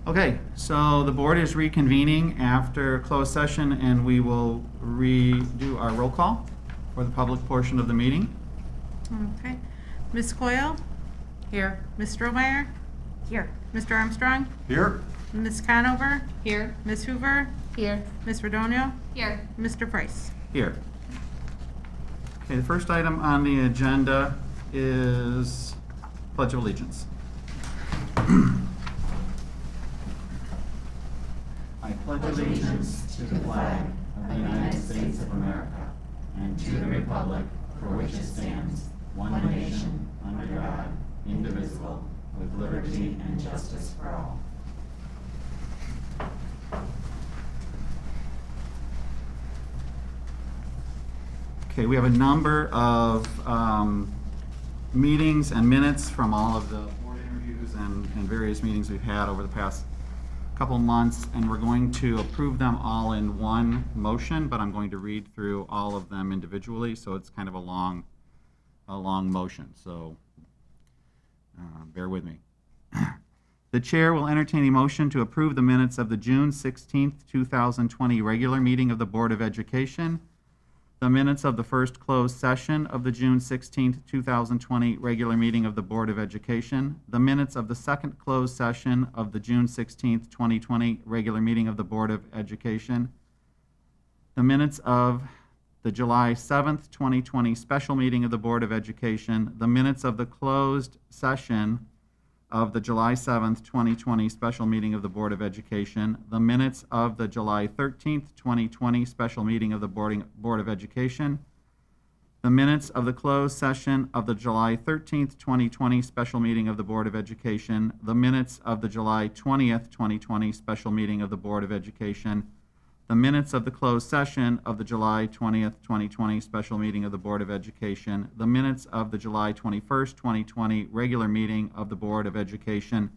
Okay, so the board is reconvening after closed session, and we will redo our roll call for the public portion of the meeting. Okay. Ms. Coyle? Here. Ms. Strohmeyer? Here. Mr. Armstrong? Here. Ms. Conover? Here. Ms. Hoover? Here. Ms. Redonio? Here. Mr. Price? Here. Okay, the first item on the agenda is Pledge of Allegiance. I pledge allegiance to the flag of the United States of America and to the republic for which it stands, one nation, under God, indivisible, with liberty and justice for all. Okay, we have a number of meetings and minutes from all of the board interviews and various meetings we've had over the past couple months, and we're going to approve them all in one motion, but I'm going to read through all of them individually, so it's kind of a long motion, so bear with me. The chair will entertain a motion to approve the minutes of the June 16th, 2020 regular meeting of the Board of Education, the minutes of the first closed session of the June 16th, 2020 regular meeting of the Board of Education, the minutes of the second closed session of the June 16th, 2020 regular meeting of the Board of Education, the minutes of the July 7th, 2020 special meeting of the Board of Education, the minutes of the closed session of the July 7th, 2020 special meeting of the Board of Education, the minutes of the July 13th, 2020 special meeting of the Board of Education, the minutes of the closed session of the July 13th, 2020 special meeting of the Board of Education, the minutes of the July 20th, 2020 special meeting of the Board of Education, the minutes of the closed session of the July 20th, 2020 special meeting of the Board of Education, the minutes of the July 21st, 2020 regular meeting of the Board of Education,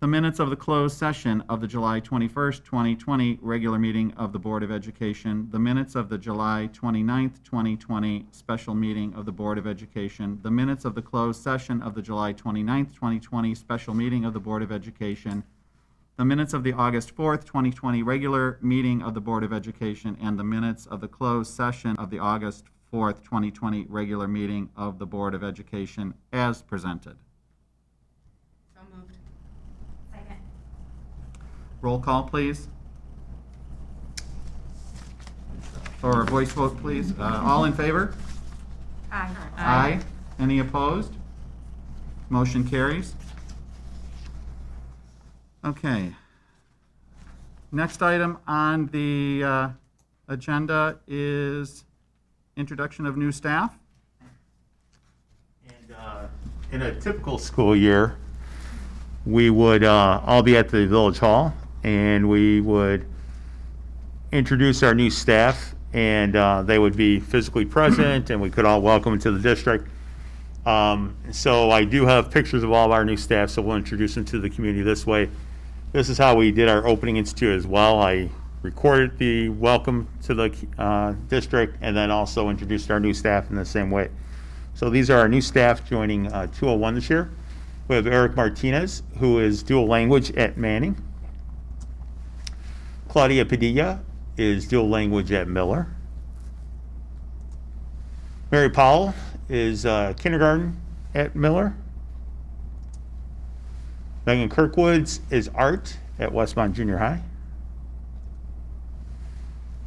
the minutes of the closed session of the July 21st, 2020 regular meeting of the Board of Education, the minutes of the July 29th, 2020 special meeting of the Board of Education, the minutes of the closed session of the July 29th, 2020 special meeting of the Board of Education, the minutes of the August 4th, 2020 regular meeting of the Board of Education, and the minutes of the closed session of the August 4th, 2020 regular meeting of the Board of Education as presented. So moved. Second. Roll call, please. Or voice vote, please. All in favor? Aye. Aye. Any opposed? Motion carries. Okay. Next item on the agenda is introduction of new staff. And in a typical school year, we would all be at the Village Hall, and we would introduce our new staff, and they would be physically present, and we could all welcome them to the district. So I do have pictures of all of our new staff, so we'll introduce them to the community this way. This is how we did our opening institute as well. I recorded the welcome to the district and then also introduced our new staff in the same way. So these are our new staff joining 201 this year. We have Eric Martinez, who is dual language at Manning. Claudia Padilla is dual language at Miller. Mary Powell is kindergarten at Miller. Megan Kirkwoods is art at Westmont Junior High.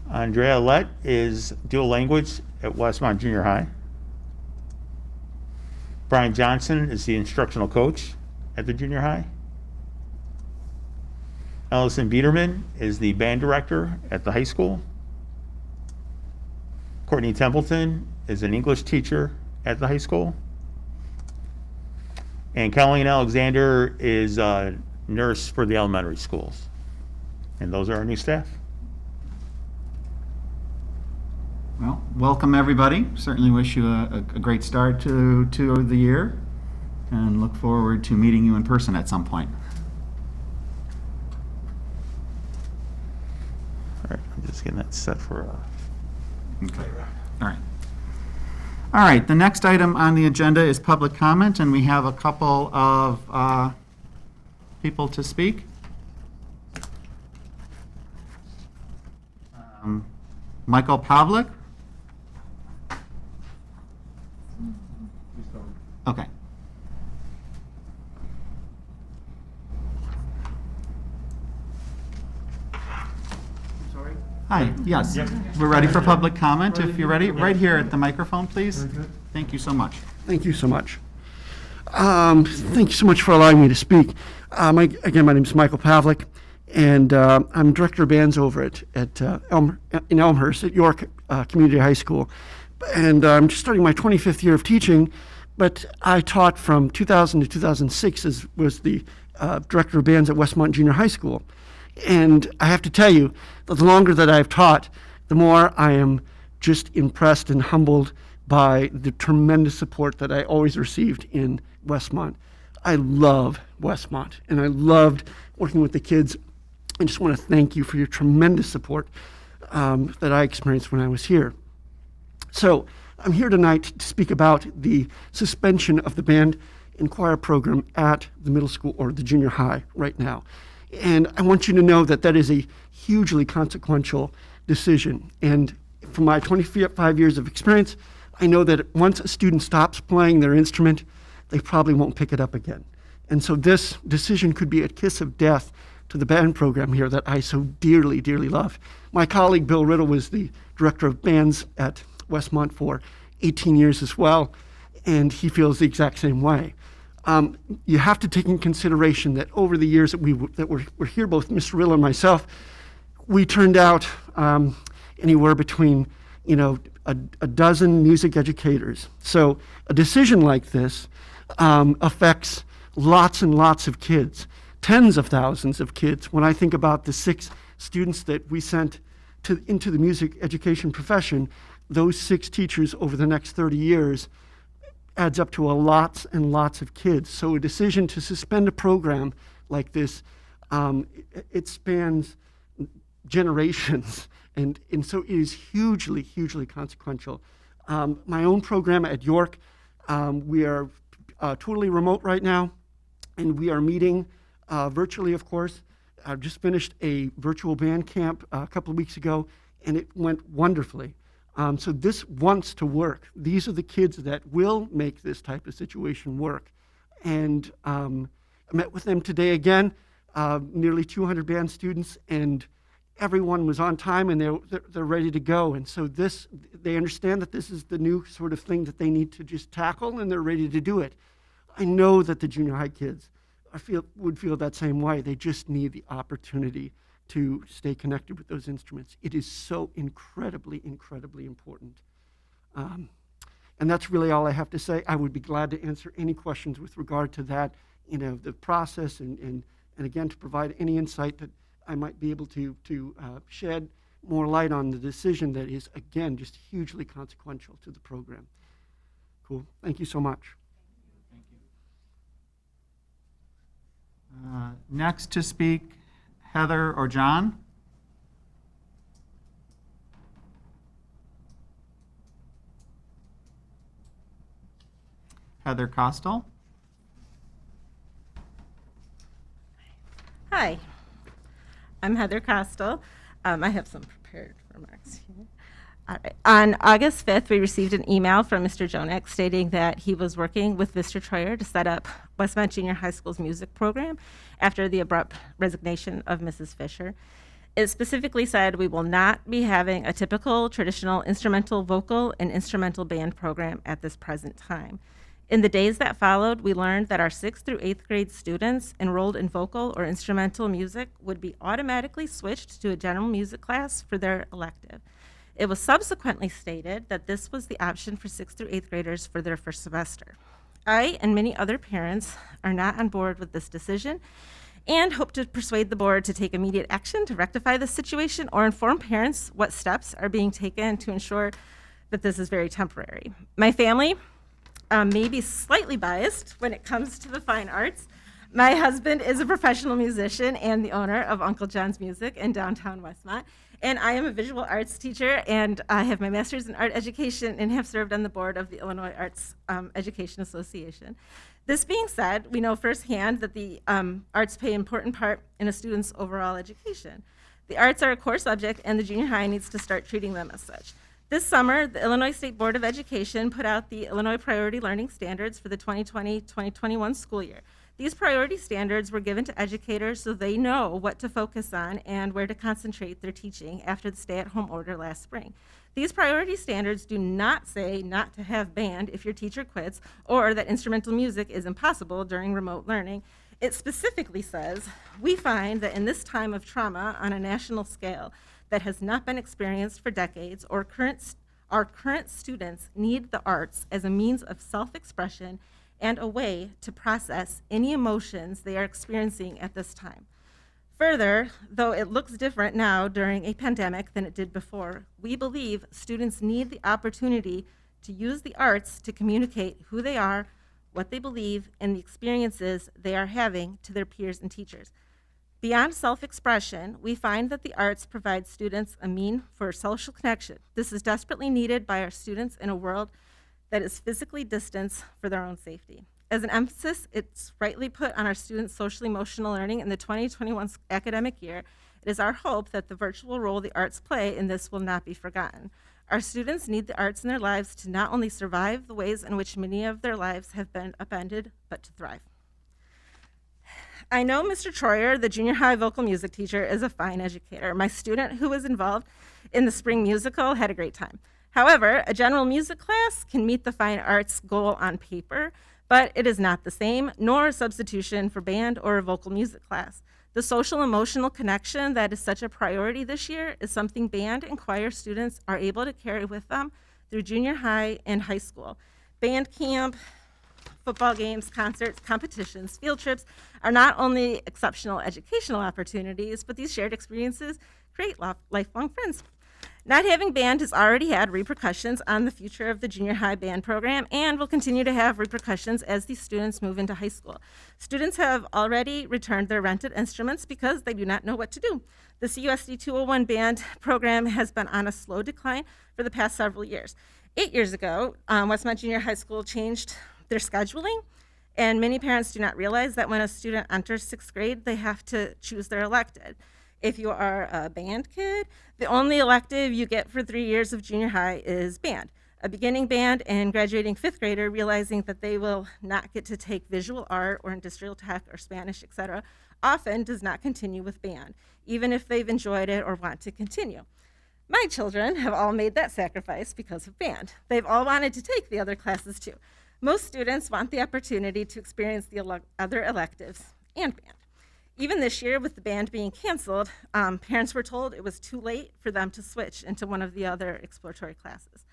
Andrea Lett is dual language at Westmont Junior High. Brian Johnson is the instructional coach at the junior high. Allison Biederman is the band director at the high school. Courtney Templeton is an English teacher at the high school. And Colleen Alexander is a nurse for the elementary schools. And those are our new staff. Well, welcome everybody. Certainly wish you a great start to the year, and look forward to meeting you in person at some point. All right, I'm just getting that set for Okay. All right. All right, the next item on the agenda is public comment, and we have a couple of people to speak? Michael Pavlik? Okay. Sorry? Hi, yes. Yep. We're ready for public comment, if you're ready. Right here at the microphone, please. Thank you so much. Thank you so much. Thank you so much for allowing me to speak. Again, my name is Michael Pavlik, and I'm director of bands over at in Elmhurst at York Community High School. And I'm just starting my 25th year of teaching, but I taught from 2000 to 2006 was the director of bands at Westmont Junior High School. And I have to tell you that the longer that I've taught, the more I am just impressed and humbled by the tremendous support that I always received in Westmont. I love Westmont, and I loved working with the kids. I just want to thank you for your tremendous support that I experienced when I was here. So I'm here tonight to speak about the suspension of the band and choir program at the middle school or the junior high right now. And I want you to know that that is a hugely consequential decision. And from my 25 years of experience, I know that once a student stops playing their instrument, they probably won't pick it up again. And so this decision could be a kiss of death to the band program here that I so dearly, dearly love. My colleague Bill Riddle was the director of bands at Westmont for 18 years as well, and he feels the exact same way. You have to take in consideration that over the years that we're here, both Mr. Riddle and myself, we turned out anywhere between, a dozen music educators. So a decision like this affects lots and lots of kids, tens of thousands of kids. When I think about the 6 students that we sent into the music education profession, those 6 teachers over the next 30 years adds up to lots and lots of kids. So a decision to suspend a program like this, it spans generations. And so it is hugely, hugely consequential. My own program at York, we are totally remote right now, and we are meeting virtually, of course. I've just finished a virtual band camp a couple of weeks ago, and it went wonderfully. So this wants to work. These are the kids that will make this type of situation work. And I met with them today again, nearly 200 band students, and everyone was on time and they're ready to go. And so they understand that this is the new sort of thing that they need to just tackle, and they're ready to do it. I know that the junior high kids would feel that same way. They just need the opportunity to stay connected with those instruments. It is so incredibly, incredibly important. And that's really all I have to say. I would be glad to answer any questions with regard to that, the process, and again, to provide any insight that I might be able to shed more light on the decision that is, again, just hugely consequential to the program. Cool. Thank you so much. Thank you. Next to speak, Heather or John? Heather Costell? Hi, I'm Heather Costell. I have some prepared remarks here. All right. On August 5th, we received an email from Mr. Jonek stating that he was working with Mr. Troyer to set up Westmont Junior High School's music program after the abrupt resignation of Mrs. Fisher. It specifically said we will not be having a typical traditional instrumental vocal and instrumental band program at this present time. In the days that followed, we learned that our 6th through 8th grade students enrolled in vocal or instrumental music would be automatically switched to a general music class for their elective. It was subsequently stated that this was the option for 6th through 8th graders for their first semester. I and many other parents are not on board with this decision and hope to persuade the board to take immediate action to rectify this situation or inform parents what steps are being taken to ensure that this is very temporary. My family may be slightly biased when it comes to the fine arts. My husband is a professional musician and the owner of Uncle John's Music in downtown Westmont. And I am a visual arts teacher, and I have my master's in art education and have served on the board of the Illinois Arts Education Association. This being said, we know firsthand that the arts play an important part in a student's overall education. The arts are a core subject, and the junior high needs to start treating them as such. This summer, the Illinois State Board of Education put out the Illinois Priority Learning Standards for the 2020-2021 school year. These priority standards were given to educators so they know what to focus on and where to concentrate their teaching after the stay-at-home order last spring. These priority standards do not say not to have band if your teacher quits or that instrumental music is impossible during remote learning. It specifically says, we find that in this time of trauma on a national scale that has not been experienced for decades, our current students need the arts as a means of self-expression and a way to process any emotions they are experiencing at this time. Further, though it looks different now during a pandemic than it did before, we believe students need the opportunity to use the arts to communicate who they are, what they believe, and the experiences they are having to their peers and teachers. Beyond self-expression, we find that the arts provide students a mean for social connection. This is desperately needed by our students in a world that is physically distanced for their own safety. As an emphasis, it's rightly put on our students' social-emotional learning in the 2021 academic year. It is our hope that the virtual role the arts play in this will not be forgotten. Our students need the arts in their lives to not only survive the ways in which many of their lives have been upended, but to thrive. I know Mr. Troyer, the junior high vocal music teacher, is a fine educator. My student who was involved in the spring musical had a great time. However, a general music class can meet the fine arts goal on paper, but it is not the same, nor a substitution for band or a vocal music class. The social emotional connection that is such a priority this year is something band and choir students are able to carry with them through junior high and high school. Band camp, football games, concerts, competitions, field trips are not only exceptional educational opportunities, but these shared experiences create lifelong friends. Not having band has already had repercussions on the future of the junior high band program and will continue to have repercussions as these students move into high school. Students have already returned their rented instruments because they do not know what to do. The CUSD 201 band program has been on a slow decline for the past several years. 8 years ago, Westmont Junior High School changed their scheduling, and many parents do not realize that when a student enters 6th grade, they have to choose their elective. If you are a band kid, the only elective you get for 3 years of junior high is band. A beginning band and graduating 5th grader realizing that they will not get to take visual art or industrial tech or Spanish, etc., often does not continue with band, even if they've enjoyed it or want to continue. My children have all made that sacrifice because of band. They've all wanted to take the other classes too. Most students want the opportunity to experience the other electives and band. Even this year, with the band being canceled, parents were told it was too late for them to switch into one of the other exploratory classes.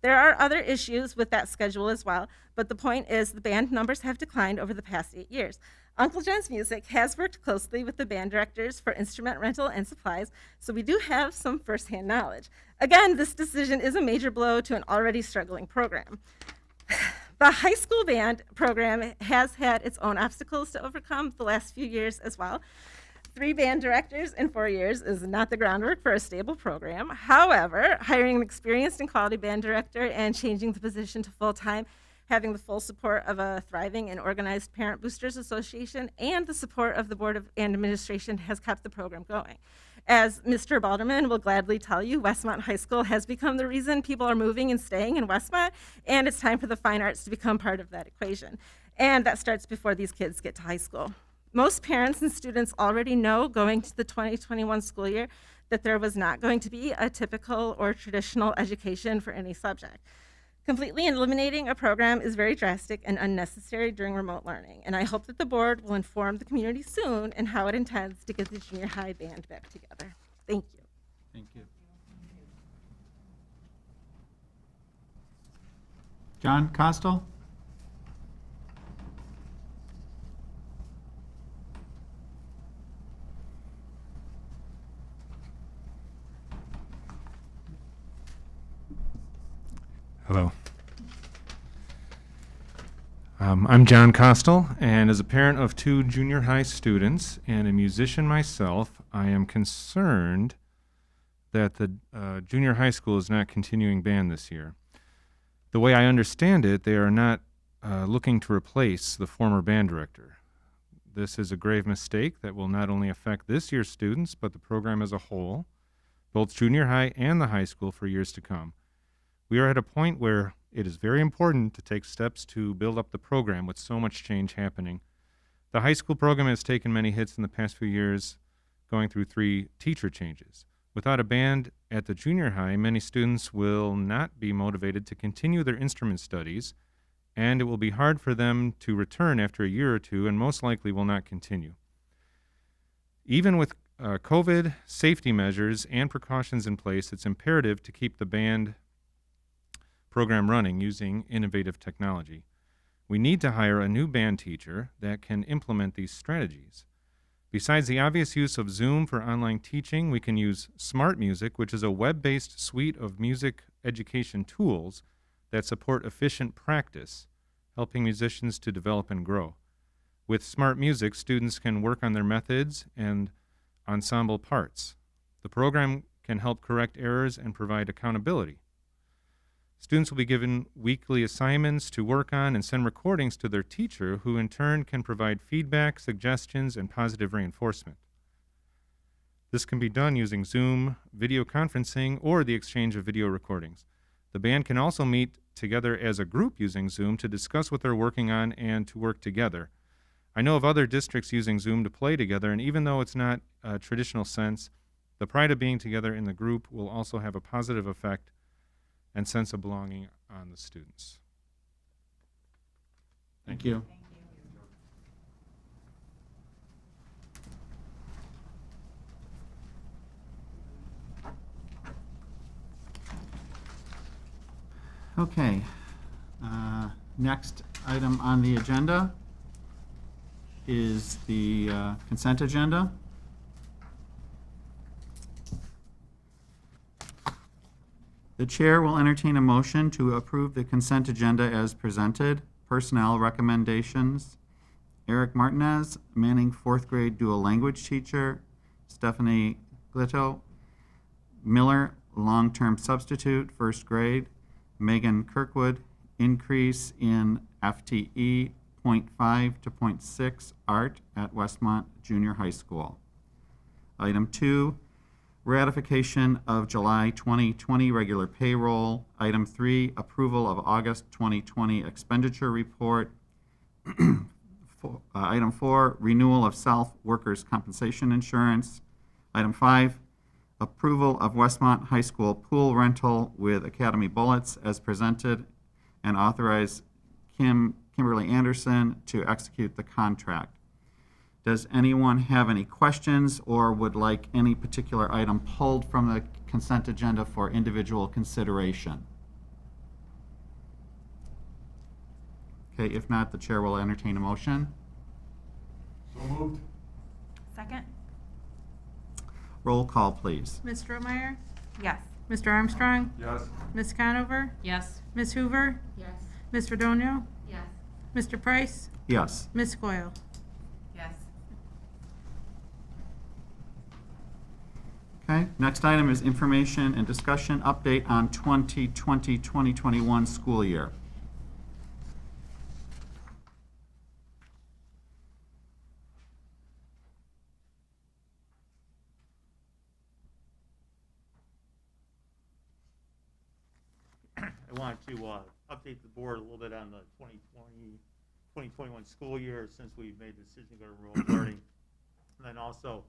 There are other issues with that schedule as well, but the point is the band numbers have declined over the past 8 years. Uncle John's Music has worked closely with the band directors for instrument rental and supplies, so we do have some firsthand knowledge. Again, this decision is a major blow to an already struggling program. The high school band program has had its own obstacles to overcome the last few years as well. 3 band directors in 4 years is not the groundwork for a stable program. However, hiring an experienced and quality band director and changing the position to full-time, having the full support of a thriving and organized Parent Boosters Association, and the support of the board and administration has kept the program going. As Mr. Balderman will gladly tell you, Westmont High School has become the reason people are moving and staying in Westmont, and it's time for the fine arts to become part of that equation. And that starts before these kids get to high school. Most parents and students already know going to the 2021 school year that there was not going to be a typical or traditional education for any subject. Completely eliminating a program is very drastic and unnecessary during remote learning, and I hope that the board will inform the community soon in how it intends to get the junior high band back together. Thank you. Thank you. John Costell? Hello. I'm John Costell, and as a parent of 2 junior high students and a musician myself, I am concerned that the junior high school is not continuing band this year. The way I understand it, they are not looking to replace the former band director. This is a grave mistake that will not only affect this year's students, but the program as a whole, both junior high and the high school, for years to come. We are at a point where it is very important to take steps to build up the program with so much change happening. The high school program has taken many hits in the past few years, going through 3 teacher changes. Without a band at the junior high, many students will not be motivated to continue their instrument studies, and it will be hard for them to return after a year or two, and most likely will not continue. Even with COVID safety measures and precautions in place, it's imperative to keep the band program running using innovative technology. We need to hire a new band teacher that can implement these strategies. Besides the obvious use of Zoom for online teaching, we can use Smart Music, which is a web-based suite of music education tools that support efficient practice, helping musicians to develop and grow. With Smart Music, students can work on their methods and ensemble parts. The program can help correct errors and provide accountability. Students will be given weekly assignments to work on and send recordings to their teacher, who in turn can provide feedback, suggestions, and positive reinforcement. This can be done using Zoom, video conferencing, or the exchange of video recordings. The band can also meet together as a group using Zoom to discuss what they're working on and to work together. I know of other districts using Zoom to play together, and even though it's not a traditional sense, the pride of being together in the group will also have a positive effect and sense of belonging on the students. Thank you. Okay. Next item on the agenda is the consent agenda. The chair will entertain a motion to approve the consent agenda as presented. Personnel recommendations: Eric Martinez, Manning 4th grade dual language teacher; Stephanie Glitto, Miller, long-term substitute, 1st grade; Megan Kirkwood, increase in FTE 0.5 to 0.6 art at Westmont Junior High School. Item 2, ratification of July 2020 regular payroll. Item 3, approval of August 2020 expenditure report. Item 4, renewal of self-workers' compensation insurance. Item 5, approval of Westmont High School pool rental with Academy Bullets as presented, and authorize Kimberly Anderson to execute the contract. Does anyone have any questions or would like any particular item pulled from the consent agenda for individual consideration? Okay, if not, the chair will entertain a motion. So moved. Second? Roll call, please. Ms. Strohmeyer? Yes. Mr. Armstrong? Yes. Ms. Conover? Yes. Ms. Hoover? Yes. Ms. Redonio? Yes. Mr. Price? Yes. Ms. Coyle? Yes. Okay, next item is information and discussion update on 2020-2021 school year. I want to update the board a little bit on the 2020-2021 school year, since we've made the decision to go to remote learning. And then also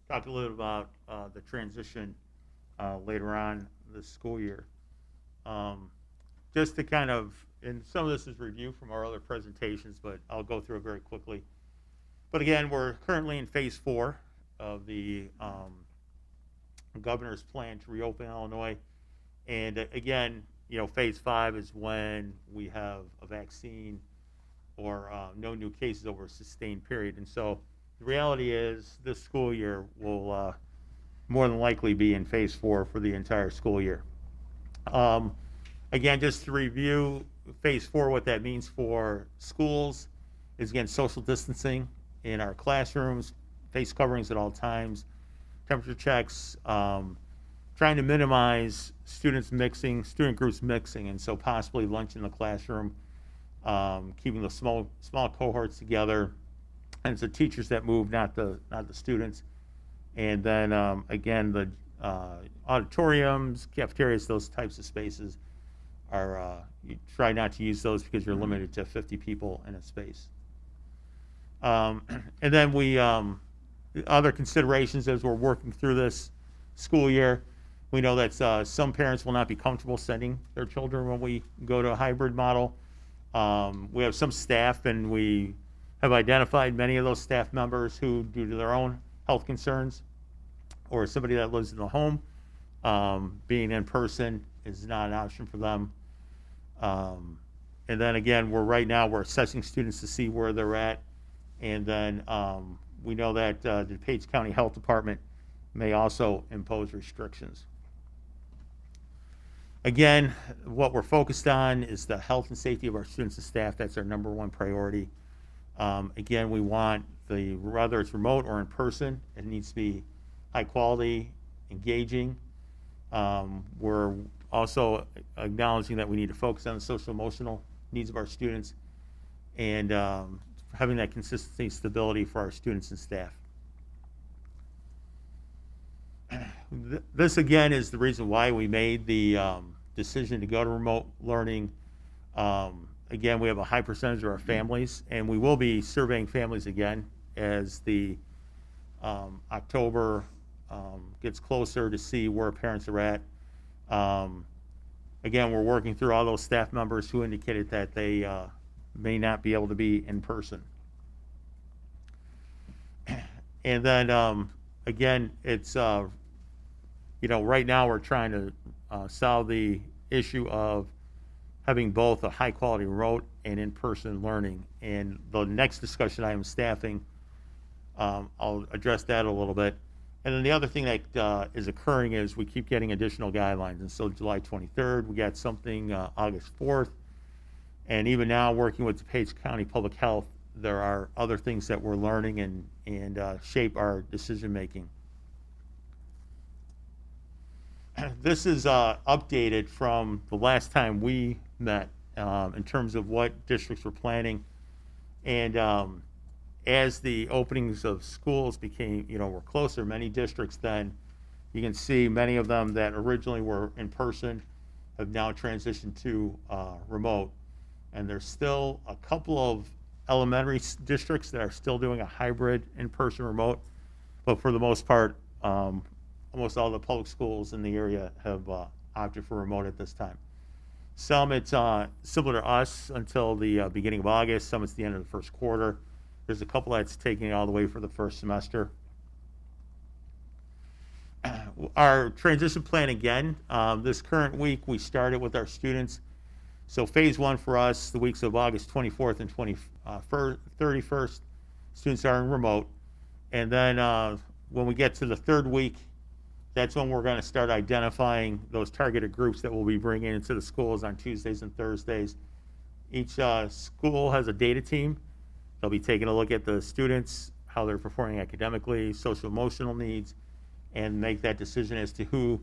talk a little about the transition later on this school year. Just to kind of, and some of this is review from our other presentations, but I'll go through it very quickly. But again, we're currently in phase 4 of the governor's plan to reopen Illinois. And again, you know, phase 5 is when we have a vaccine or no new cases over a sustained period. And so the reality is this school year will more than likely be in phase 4 for the entire school year. Again, just to review phase 4, what that means for schools is, again, social distancing in our classrooms, face coverings at all times, temperature checks, trying to minimize student groups mixing, and so possibly lunch in the classroom. keeping the small cohorts together. And it's the teachers that move, not the students. And then again, the auditoriums, cafeterias, those types of spaces are, you try not to use those because you're limited to 50 people in a space. And then other considerations as we're working through this school year, we know that some parents will not be comfortable sending their children when we go to a hybrid model. We have some staff, and we have identified many of those staff members who, due to their own health concerns, or somebody that lives in the home, being in person is not an option for them. And then again, right now we're assessing students to see where they're at. And then we know that the DuPage County Health Department may also impose restrictions. Again, what we're focused on is the health and safety of our students and staff. That's our #1 priority. Again, we want whether it's remote or in person, it needs to be high quality, engaging. We're also acknowledging that we need to focus on the social emotional needs of our students, and having that consistency and stability for our students and staff. This again is the reason why we made the decision to go to remote learning. Again, we have a high percentage of our families, and we will be surveying families again as the October gets closer to see where parents are at. Again, we're working through all those staff members who indicated that they may not be able to be in person. And then again, it's right now we're trying to solve the issue of having both a high quality remote and in-person learning. And the next discussion item, staffing, I'll address that a little bit. And then the other thing that is occurring is we keep getting additional guidelines. And so July 23rd, we got something August 4th. And even now, working with DuPage County Public Health, there are other things that we're learning and shape our decision making. This is updated from the last time we met in terms of what districts were planning. And as the openings of schools became, were closer, many districts then, you can see many of them that originally were in person have now transitioned to remote. And there's still a couple of elementary districts that are still doing a hybrid in-person remote. But for the most part, almost all the public schools in the area have opted for remote at this time. Some it's similar to us until the beginning of August. Some it's the end of the first quarter. There's a couple that's taking it all the way for the first semester. Our transition plan again, this current week we started with our students. So phase 1 for us, the weeks of August 24th and 31st, students are in remote. And then when we get to the third week, that's when we're going to start identifying those targeted groups that we'll be bringing into the schools on Tuesdays and Thursdays. Each school has a data team. They'll be taking a look at the students, how they're performing academically, social emotional needs, and make that decision as to who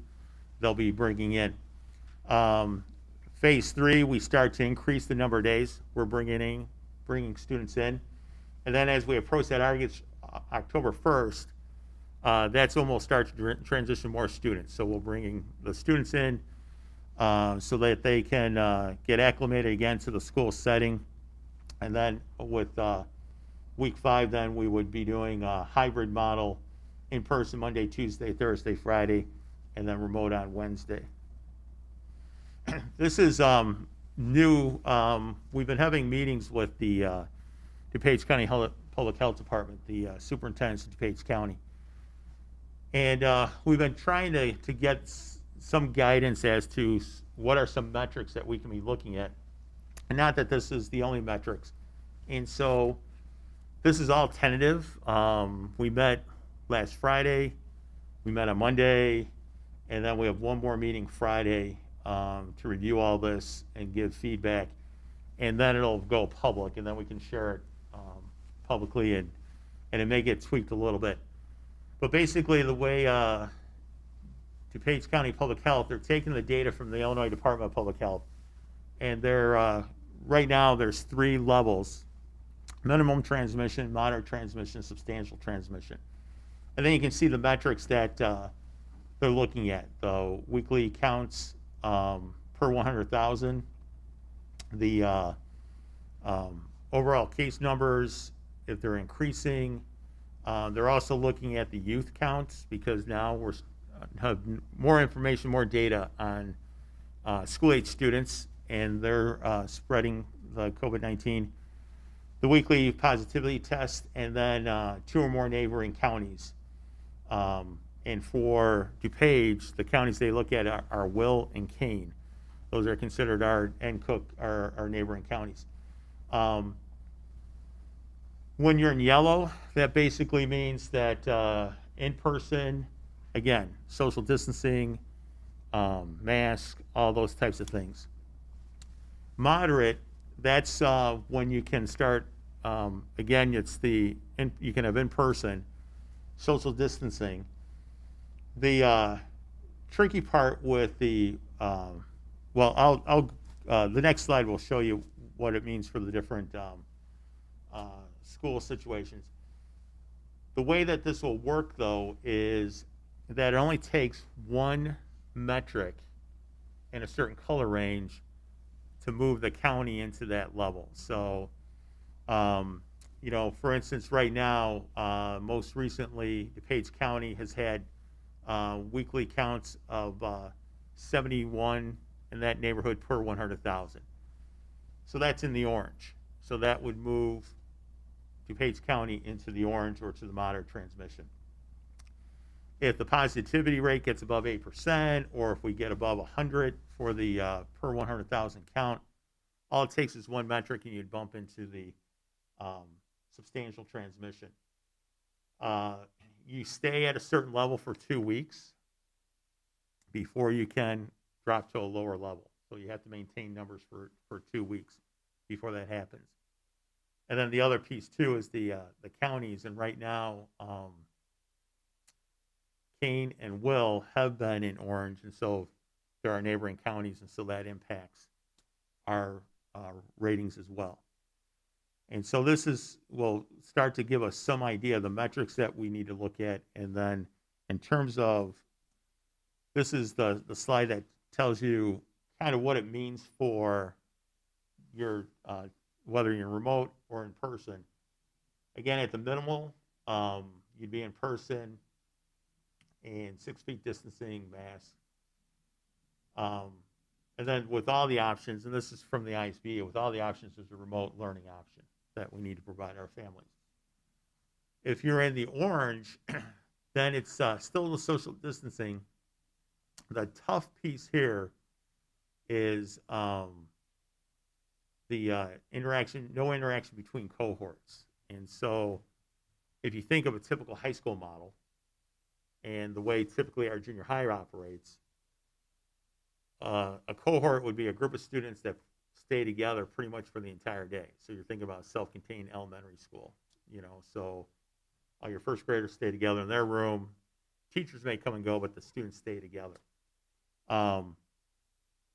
they'll be bringing in. Phase 3, we start to increase the number of days we're bringing students in. And then as we approach that October 1st, that's when we'll start to transition more students. So we're bringing the students in so that they can get acclimated again to the school setting. And then with week 5, then we would be doing a hybrid model, in person Monday, Tuesday, Thursday, Friday, and then remote on Wednesday. This is new. We've been having meetings with the DuPage County Public Health Department, the superintendents of DuPage County. And we've been trying to get some guidance as to what are some metrics that we can be looking at. And not that this is the only metrics. And so this is all tentative. We met last Friday, we met on Monday, and then we have one more meeting Friday to review all this and give feedback. And then it'll go public, and then we can share it publicly, and it may get tweaked a little bit. But basically the way DuPage County Public Health, they're taking the data from the Illinois Department of Public Health, and they're right now there's 3 levels: minimum transmission, moderate transmission, substantial transmission. And then you can see the metrics that they're looking at: the weekly counts per 100,000, the overall case numbers, if they're increasing. They're also looking at the youth counts, because now we have more information, more data on school-age students, and they're spreading the COVID-19, the weekly positivity test, and then 2 or more neighboring counties. And for DuPage, the counties they look at are Will and Kane. Those are considered and Cook are neighboring counties. When you're in yellow, that basically means that in person, again, social distancing, mask, all those types of things. Moderate, that's when you can start, again, it's you can have in person, social distancing. The tricky part with the, the next slide will show you what it means for the different school situations. The way that this will work, though, is that it only takes one metric in a certain color range to move the county into that level. So, for instance, right now, most recently, DuPage County has had weekly counts of 71 in that neighborhood per 100,000. So that's in the orange. So that would move DuPage County into the orange or to the moderate transmission. If the positivity rate gets above 8%, or if we get above 100 for the per 100,000 count, all it takes is one metric and you'd bump into the substantial transmission. You stay at a certain level for 2 weeks before you can drop to a lower level. So you have to maintain numbers for 2 weeks before that happens. And then the other piece too is the counties, and right now Kane and Will have been in orange, and so there are neighboring counties, and so that impacts our ratings as well. And so this will start to give us some idea of the metrics that we need to look at. And then in terms of, this is the slide that tells you kind of what it means for your, whether you're remote or in person. Again, at the minimal, you'd be in person and 6 feet distancing, mask. And then with all the options, and this is from the ISB, with all the options, there's a remote learning option that we need to provide our families. If you're in the orange, then it's still the social distancing. The tough piece here is the interaction, no interaction between cohorts. And so if you think of a typical high school model and the way typically our junior high operates, a cohort would be a group of students that stay together pretty much for the entire day. So you're thinking about self-contained elementary school, so all your first graders stay together in their room. Teachers may come and go, but the students stay together.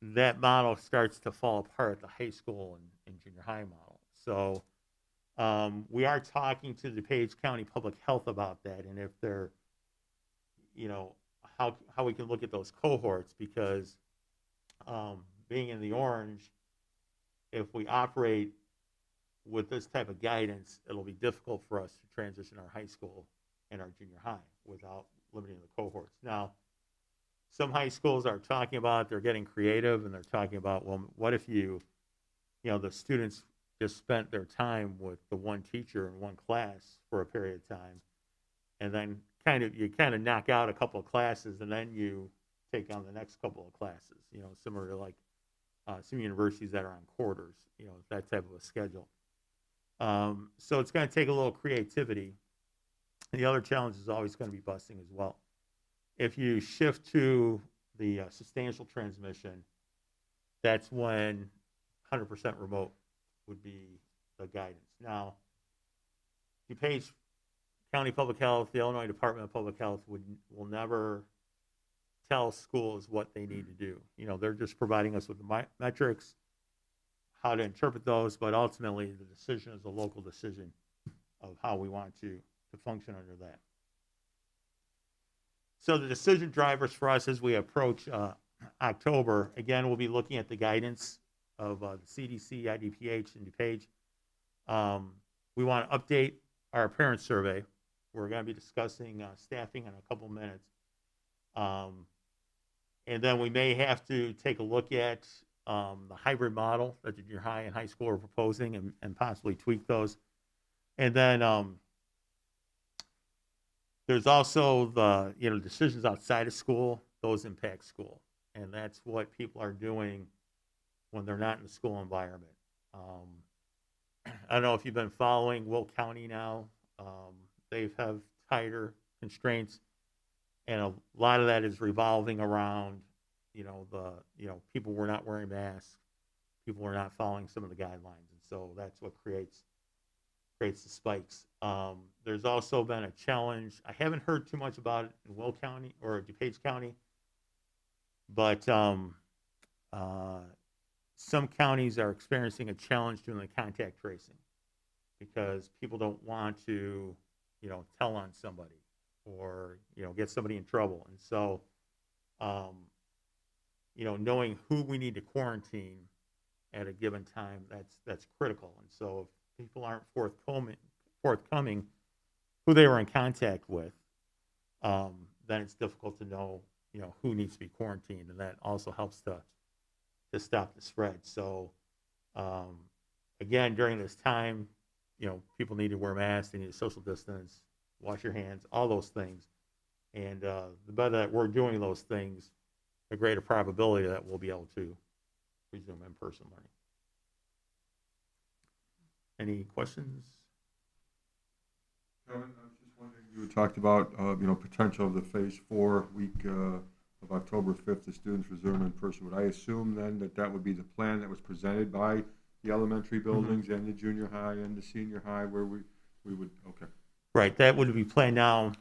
That model starts to fall apart at the high school and junior high model. So we are talking to the DuPage County Public Health about that, and if they're, how we can look at those cohorts, because being in the orange, if we operate with this type of guidance, it'll be difficult for us to transition our high school and our junior high without limiting the cohorts. Now, some high schools are talking about, they're getting creative, and they're talking about, well, what if the students just spent their time with the one teacher in one class for a period of time, and then you knock out a couple of classes, and then you take on the next couple of classes, similar to like some universities that are on quarters, that type of a schedule. So it's going to take a little creativity. The other challenge is always going to be busing as well. If you shift to the substantial transmission, that's when 100% remote would be the guidance. Now, DuPage County Public Health, the Illinois Department of Public Health will never tell schools what they need to do. They're just providing us with the metrics, how to interpret those, but ultimately the decision is a local decision of how we want to function under that. So the decision drivers for us as we approach October, again, we'll be looking at the guidance of the CDC, IDPH, and DuPage. We want to update our parent survey. We're going to be discussing staffing in a couple minutes. And then we may have to take a look at the hybrid model that the junior high and high school are proposing and possibly tweak those. And then there's also the decisions outside of school, those impact school. And that's what people are doing when they're not in the school environment. I don't know if you've been following Will County now. They have tighter constraints, and a lot of that is revolving around, people were not wearing masks, people were not following some of the guidelines, and so that's what creates the spikes. There's also been a challenge. I haven't heard too much about it in Will County or DuPage County, but some counties are experiencing a challenge doing the contact tracing because people don't want to, tell on somebody or, get somebody in trouble. And so, knowing who we need to quarantine at a given time, that's critical. And so if people aren't forthcoming who they were in contact with, then it's difficult to know, who needs to be quarantined. And that also helps to stop the spread. So, again, during this time, people need to wear masks, they need to social distance, wash your hands, all those things. And the better that we're doing those things, the greater probability that we'll be able to resume in-person learning. Any questions? Kevin, I was just wondering, you talked about, potential of the phase 4 week of October 5th, the students resume in person. Would I assume then that would be the plan that was presented by the elementary buildings and the junior high and the senior high where we would, okay. Right, that would be planned now.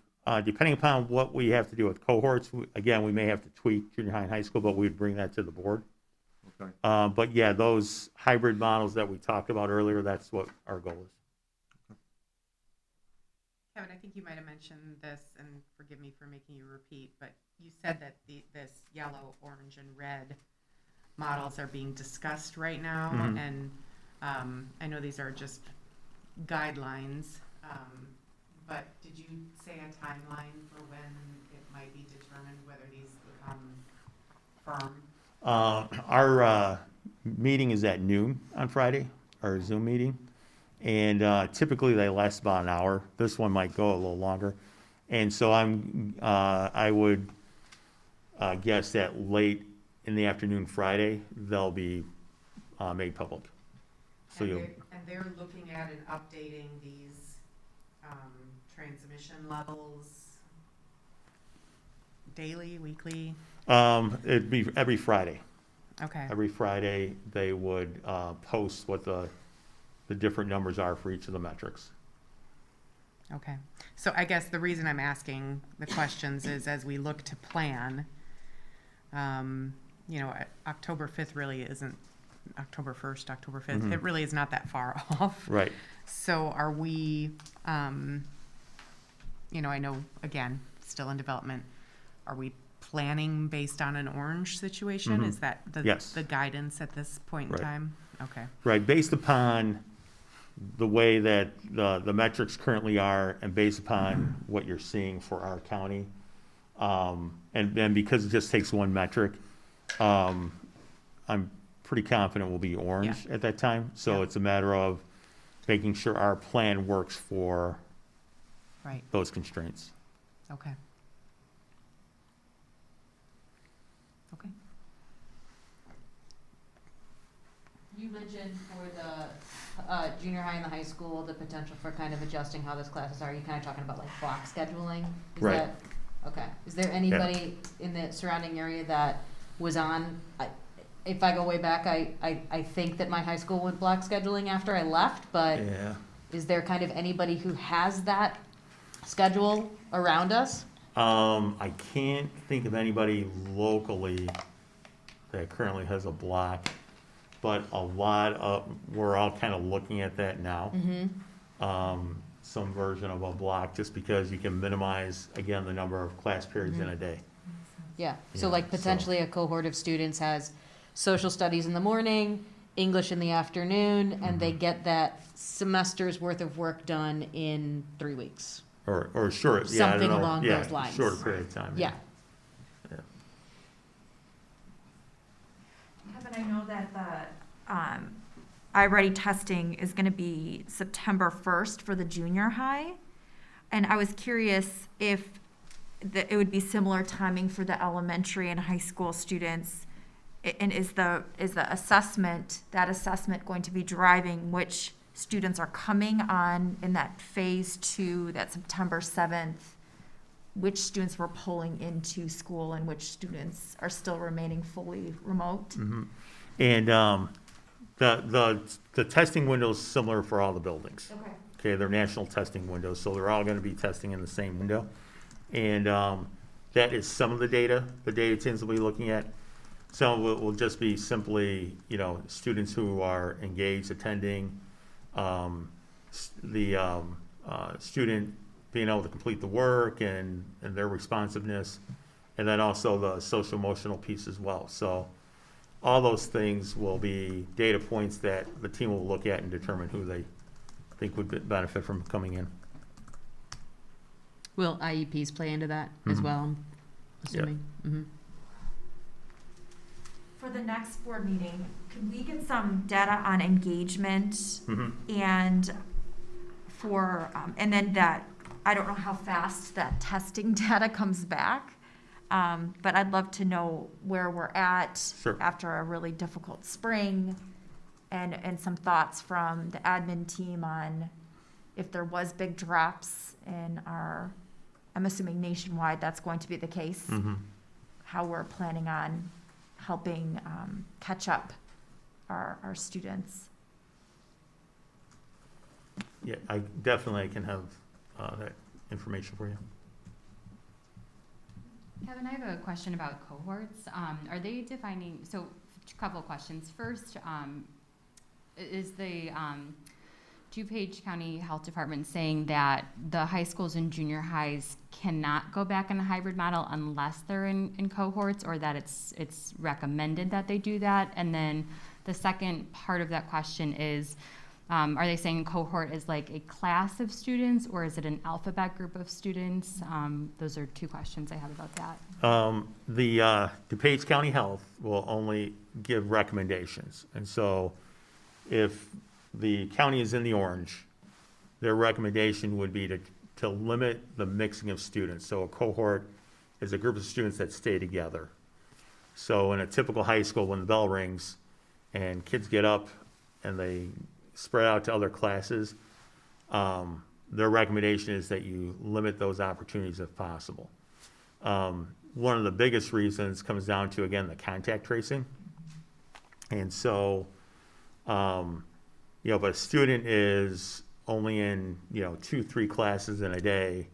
Depending upon what we have to do with cohorts, again, we may have to tweak junior high and high school, but we would bring that to the board. Okay. But yeah, those hybrid models that we talked about earlier, that's what our goal is. Kevin, I think you might have mentioned this, and forgive me for making you repeat, but you said that this yellow, orange, and red models are being discussed right now, and I know these are just guidelines, but did you say a timeline for when it might be determined whether these become firm? Our meeting is at noon on Friday, our Zoom meeting. And typically they last about an hour. This one might go a little longer. And so I would guess that late in the afternoon Friday, they'll be made public. So And they're looking at and updating these transmission levels daily, weekly? It'd be every Friday. Okay. Every Friday, they would post what the different numbers are for each of the metrics. Okay. So I guess the reason I'm asking the questions is as we look to plan, October 5th really isn't, October 1st, October 5th, it really is not that far off. Right. So are we, I know, again, still in development, are we planning based on an orange situation? Is that Yes. the guidance at this point in Right. time? Okay. Right, based upon the way that the metrics currently are and based upon what you're seeing for our county. And because it just takes one metric, I'm pretty confident we'll be orange at that time. So it's a matter of making sure our plan works for Right. those constraints. Okay. Okay. You mentioned for the junior high and the high school, the potential for kind of adjusting how those classes are. You kind of talking about like block scheduling? Is Right. that- Okay. Is there anybody in the surrounding area that was on, if I go way back, I think that my high school went block scheduling after I left, but Yeah. is there kind of anybody who has that schedule around us? I can't think of anybody locally that currently has a block. but we're all kind of looking at that now. Some version of a block, just because you can minimize, again, the number of class periods in a day. Yeah, so Yeah, like so- potentially a cohort of students has social studies in the morning, English in the afternoon, and they get that semester's worth of work done in 3 weeks. Or short, yeah, I don't Something know. along Yeah, those lines. shorter period of time. Yeah. Yeah. Kevin, I know that iReady testing is going to be September 1st for the junior high. And I was curious if it would be similar timing for the elementary and high school students. And is the assessment going to be driving which students are coming on in that phase 2, that September 7th, which students we're pulling into school and which students are still remaining fully remote? And the testing window is similar for all the buildings. Okay. Okay, they're national testing windows, so they're all going to be testing in the same window. And that is some of the data teams will be looking at. Some of it will just be simply, students who are engaged, attending, the student being able to complete the work and their responsiveness, and then also the social emotional piece as well. So all those things will be data points that the team will look at and determine who they think would benefit from coming in. Will IEPs play into that as well, I'm assuming? For the next board meeting, could we get some data on engagement and and then that, I don't know how fast that testing data comes back, but I'd love to know where we're at Sure. after a really difficult spring, and some thoughts from the admin team on if there was big drops in our, I'm assuming nationwide that's going to be the case, how we're planning on helping catch up our students. Yeah, I definitely can have that information for you. Kevin, I have a question about cohorts. Are they defining, so a couple of questions. First, is the DuPage County Health Department saying that the high schools and junior highs cannot go back in a hybrid model unless they're in cohorts, or that it's recommended that they do that? And then the second part of that question is, are they saying cohort is like a class of students, or is it an alphabet group of students? Those are two questions I have about that. The DuPage County Health will only give recommendations. And so if the county is in the orange, their recommendation would be to limit the mixing of students. So a cohort is a group of students that stay together. So in a typical high school, when the bell rings and kids get up and they spread out to other classes, their recommendation is that you limit those opportunities if possible. One of the biggest reasons comes down to, again, the contact tracing. And so, if a student is only in, 2-3 classes in a day,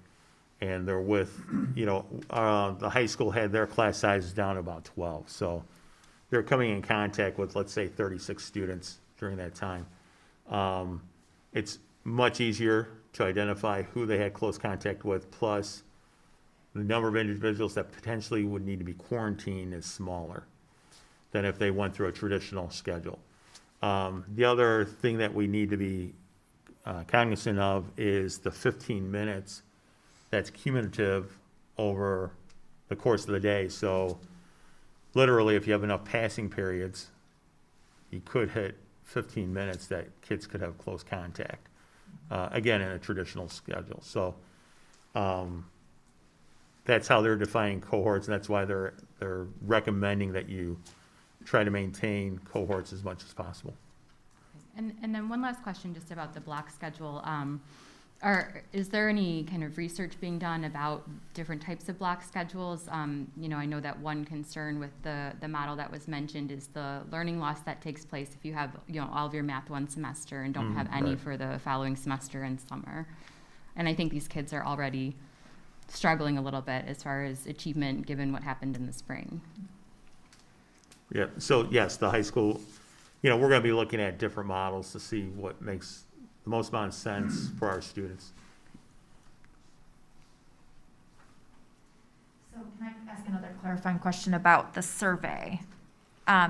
and they're with, the high school had their class sizes down to about 12. So they're coming in contact with, let's say, 36 students during that time. It's much easier to identify who they had close contact with, plus the number of individuals that potentially would need to be quarantined is smaller than if they went through a traditional schedule. The other thing that we need to be cognizant of is the 15 minutes that's cumulative over the course of the day. So literally, if you have enough passing periods, you could hit 15 minutes that kids could have close contact, again, in a traditional schedule. So that's how they're defining cohorts, and that's why they're recommending that you try to maintain cohorts as much as possible. And then one last question just about the block schedule. Is there any kind of research being done about different types of block schedules? I know that one concern with the model that was mentioned is the learning loss that takes place if you have, all of your math one semester and don't have any right. for the following semester and summer. And I think these kids are already struggling a little bit as far as achievement given what happened in the spring. Yeah, so yes, the high school you know, we're gonna be looking at different models to see what makes the most amount of sense for our students. So can I ask another clarifying question about the survey?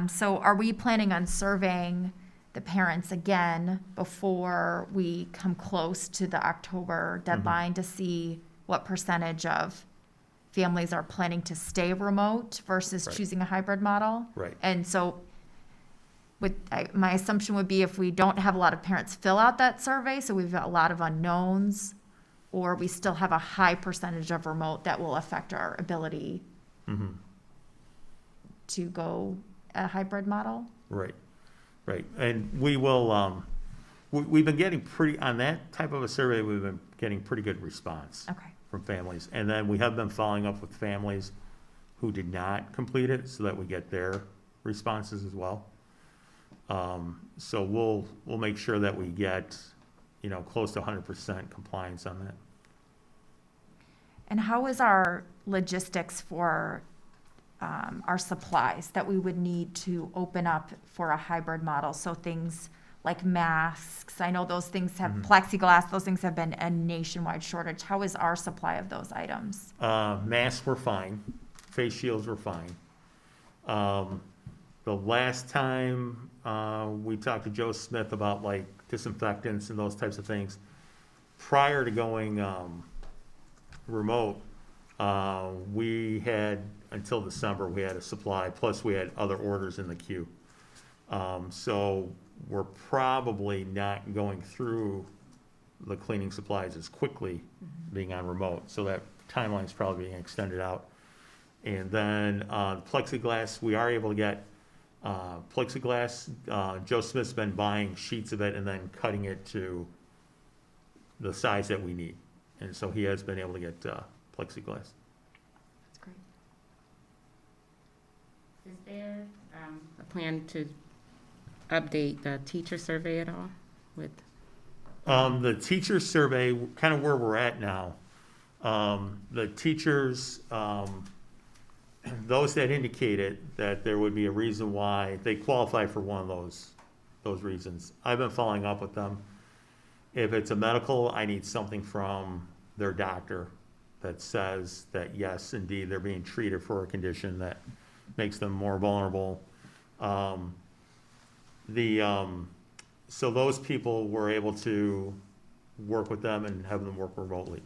So are we planning on surveying the parents again before we come close to the October deadline to see what percentage of families are planning to stay remote versus Right. choosing a hybrid model? Right. And so my assumption would be if we don't have a lot of parents fill out that survey, so we've got a lot of unknowns, or we still have a high percentage of remote, that will affect our ability Mhm. to go a hybrid model? Right, right. And we will, we've been getting on that type of a survey, we've been getting pretty good response Okay. from families. And then we have been following up with families who did not complete it so that we get their responses as well. So we'll make sure that we get, you know, close to 100% compliance on that. And how is our logistics for our supplies that we would need to open up for a hybrid model? So things like masks, I know those things have plexiglass, those things have been a nationwide shortage. How is our supply of those items? Masks were fine, face shields were fine. The last time we talked to Joe Smith about like disinfectants and those types of things, prior to going remote, we had, until December, we had a supply, plus we had other orders in the queue. So we're probably not going through the cleaning supplies as quickly being on remote, so that timeline's probably being extended out. And then plexiglass, we are able to get plexiglass. Joe Smith's been buying sheets of it and then cutting it to the size that we need. And so he has been able to get plexiglass. That's great. Is there a plan to update the teacher survey at all with? The teacher survey, kind of where we're at now, the teachers, those that indicated that there would be a reason why they qualify for one of those reasons. I've been following up with them. If it's a medical, I need something from their doctor that says that yes, indeed, they're being treated for a condition that makes them more vulnerable. So those people were able to work with them and have them work remotely.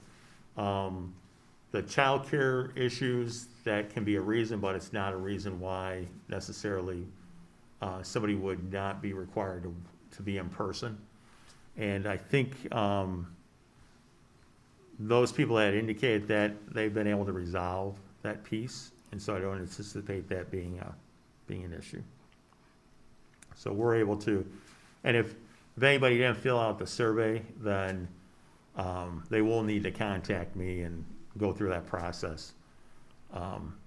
The childcare issues, that can be a reason, but it's not a reason why necessarily somebody would not be required to be in person. And I think those people that indicated that they've been able to resolve that piece, and so I don't anticipate that being an issue. So we're able to, and if anybody didn't fill out the survey, then they will need to contact me and go through that process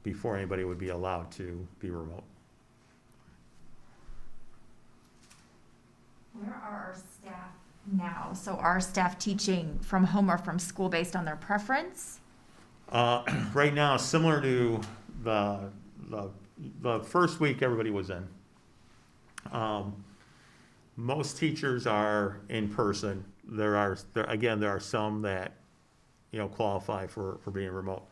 before anybody would be allowed to be remote. Where are our staff now? So are staff teaching from home or from school based on their preference? Right now, similar to the first week everybody was in. Most teachers are in person. There are some that, you know, qualify for being remote.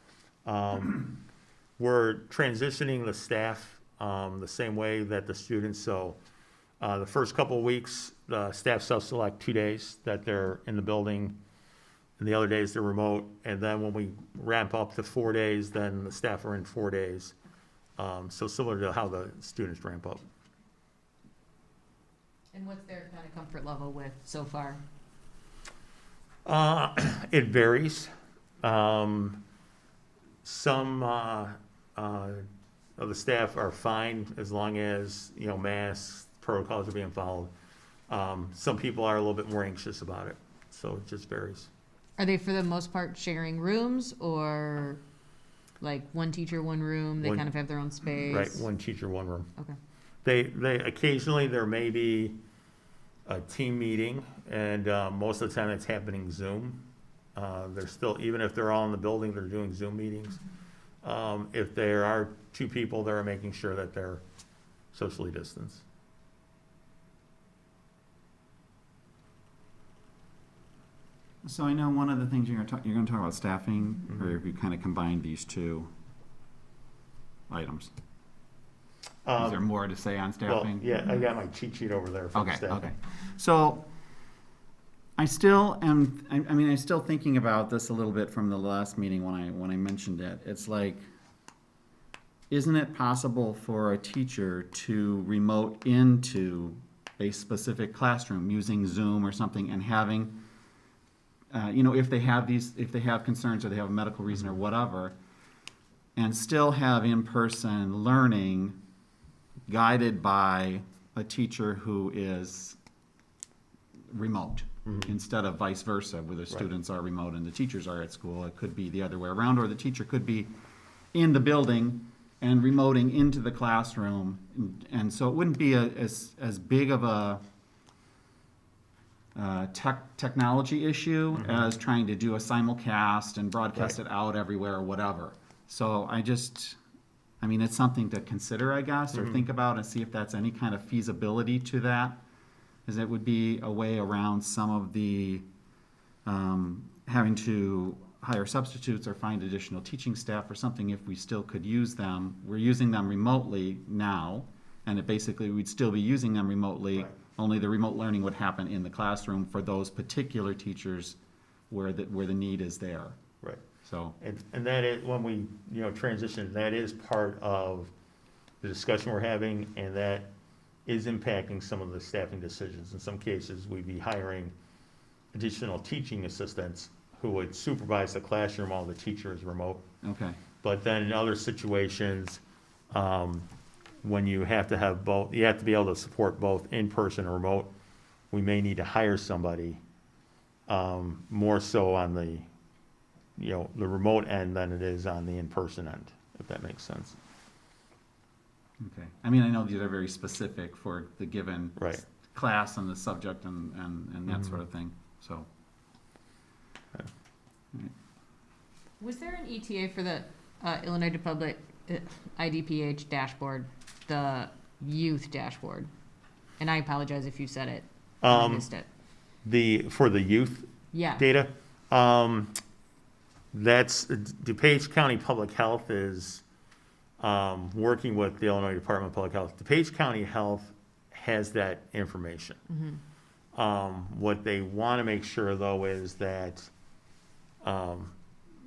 We're transitioning the staff the same way that the students. So the first couple of weeks, the staff self-select 2 days that they're in the building, and the other days they're remote. And then when we ramp up to 4 days, then the staff are in 4 days. So similar to how the students ramp up. And what's their kind of comfort level with so far? It varies. Some of the staff are fine as long as, you know, masks, protocols are being followed. Some people are a little bit more anxious about it, so it just varies. Are they for the most part sharing rooms, or like one teacher, one room, they One- kind of have their own space? Right, one teacher, one room. Okay. They occasionally, there may be a team meeting, and most of the time it's happening Zoom. They're still, even if they're all in the building, they're doing Zoom meetings. If there are two people, they're making sure that they're socially distanced. So I know one of the things you're going to talk about staffing, Mm-hmm. or if you kind of combine these two items. Is there more to say on Well, staffing? yeah, I got my cheat sheet over there for the Okay, staffing. okay. So I still am, I mean, I'm still thinking about this a little bit from the last meeting when I mentioned it. It's like, isn't it possible for a teacher to remote into a specific classroom using Zoom or something and having, if they have concerns or they have a medical reason or whatever, and still have in-person learning guided by a teacher who is remote, instead of vice versa, where the students are remote and the teachers are at school. It could be the other way around, or the teacher could be in the building and remoting into the classroom. And so it wouldn't be as big of a technology issue as trying to do a simulcast and broadcast it out everywhere or whatever. So it's something to consider, I guess, or think about and see if that's any kind of feasibility to that. Because it would be a way around some of the having to hire substitutes or find additional teaching staff or something if we still could use them. We're using them remotely now, and we'd still be using them remotely, only the remote learning would happen in the classroom for those particular teachers where the need is there. Right. So, And that is, when we, transition, that is part of the discussion we're having, and that is impacting some of the staffing decisions. In some cases, we'd be hiring additional teaching assistants who would supervise the classroom while the teacher is remote. okay, But then in other situations, when you have to have both, you have to be able to support both in-person and remote, we may need to hire somebody, more so on the remote end than it is on the in-person end, if that makes sense. okay. I mean, I know these are very specific for the given Right. class and the subject and that sort of thing, so. Was there an ETA for the Illinois Public IDPH dashboard, the youth dashboard? And I apologize if you said it. I missed it. For the youth Yeah. data, that's, DuPage County Public Health is working with the Illinois Department of Public Health. DuPage County Health has that information. What they want to make sure, though, is that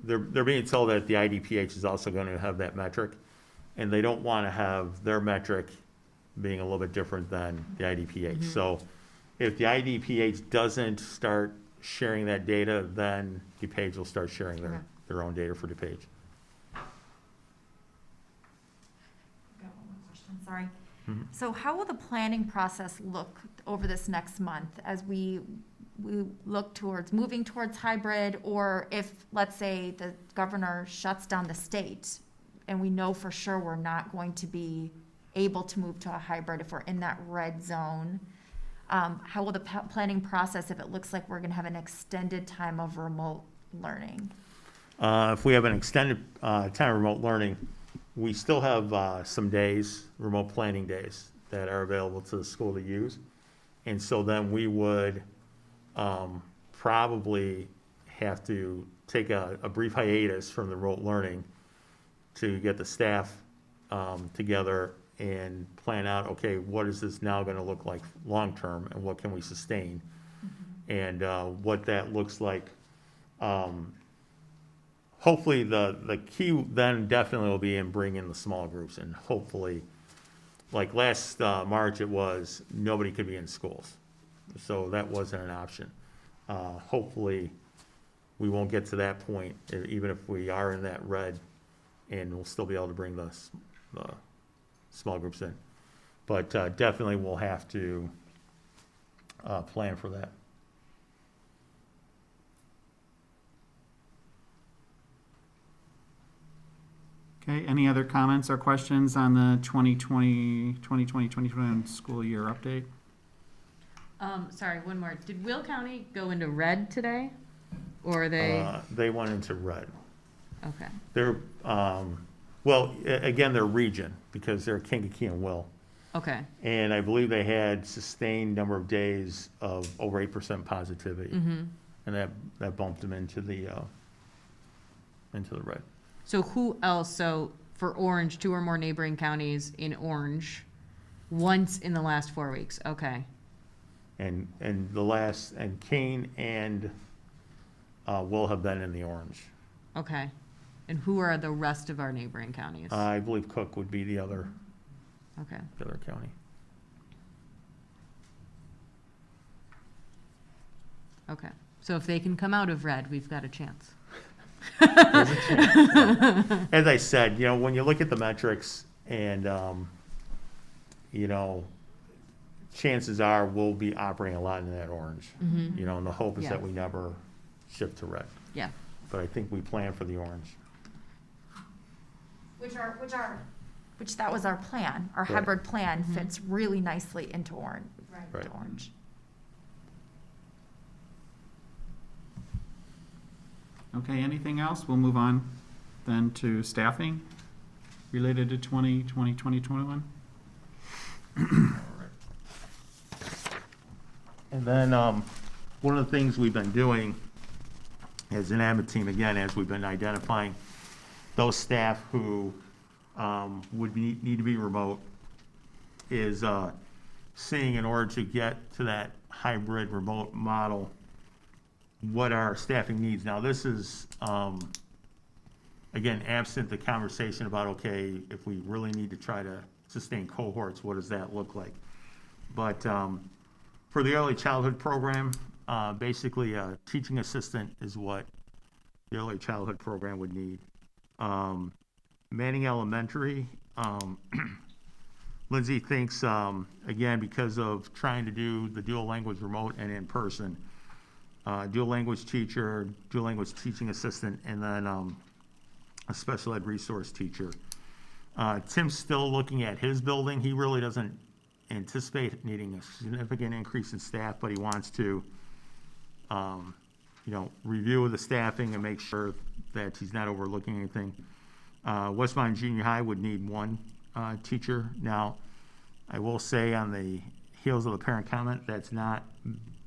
they're being told that the IDPH is also going to have that metric, and they don't want to have their metric being a little bit different than the IDPH. So if the IDPH doesn't start sharing that data, then DuPage will start sharing their own data for DuPage. Got one more question, sorry. So how will the planning process look over this next month as we look towards moving towards hybrid, or if, let's say, the governor shuts down the state and we know for sure we're not going to be able to move to a hybrid if we're in that red zone? How will the planning process, if it looks like we're going to have an extended time of remote learning? If we have an extended time of remote learning, we still have some days, remote planning days, that are available to the school to use. And so then we would probably have to take a brief hiatus from the remote learning to get the staff together and plan out, okay, what is this now going to look like long-term, and what can we sustain? And what that looks like. Hopefully, the key then definitely will be in bringing the small groups, and hopefully, like last March, it was nobody could be in schools. So that wasn't an option. Hopefully, we won't get to that point, even if we are in that red, and we'll still be able to bring the small groups in. But definitely we'll have to plan for that. Okay, any other comments or questions on the 2020-2021 school year update? Sorry, one more. Did Will County go into red today? Or are they? They went into red. Okay. They're, well, again, they're region, because they're Kankakee and Will. Okay. And I believe they had sustained number of days of over 8% positivity. and that bumped them into the red. So who else, so for Orange, 2 or more neighboring counties in Orange, once in the last 4 weeks, okay. And Kane and will have been in the orange. Okay. And who are the rest of our neighboring counties? I believe Cook would be the other Okay. county. Okay. So if they can come out of red, we've got a chance. There's a chance. Yeah. As I said, when you look at the metrics and, chances are we'll be operating a lot in that orange. Mm-hmm. And the hope is Yeah. that we never shift to red. Yeah. But I think we plan for the orange. Which that was our plan. Our Right. hybrid plan fits really nicely into orange. Right. Into orange. Okay, anything else? We'll move on then to staffing related to 2021. And then one of the things we've been doing as an admin team, again, as we've been identifying those staff who would need to be remote, is seeing in order to get to that hybrid remote model, what our staffing needs. Now, this is, again, absent the conversation about, okay, if we really need to try to sustain cohorts, what does that look like? But for the early childhood program, basically a teaching assistant is what the early childhood program would need. Manning Elementary, Lindsay thinks, again, because of trying to do the dual language remote and in person, dual language teacher, dual language teaching assistant, and then a special ed resource teacher. Tim's still looking at his building. He really doesn't anticipate needing a significant increase in staff, but he wants to, review the staffing and make sure that he's not overlooking anything. Westmont Junior High would need 1 teacher. Now, I will say on the heels of the parent comment, that's not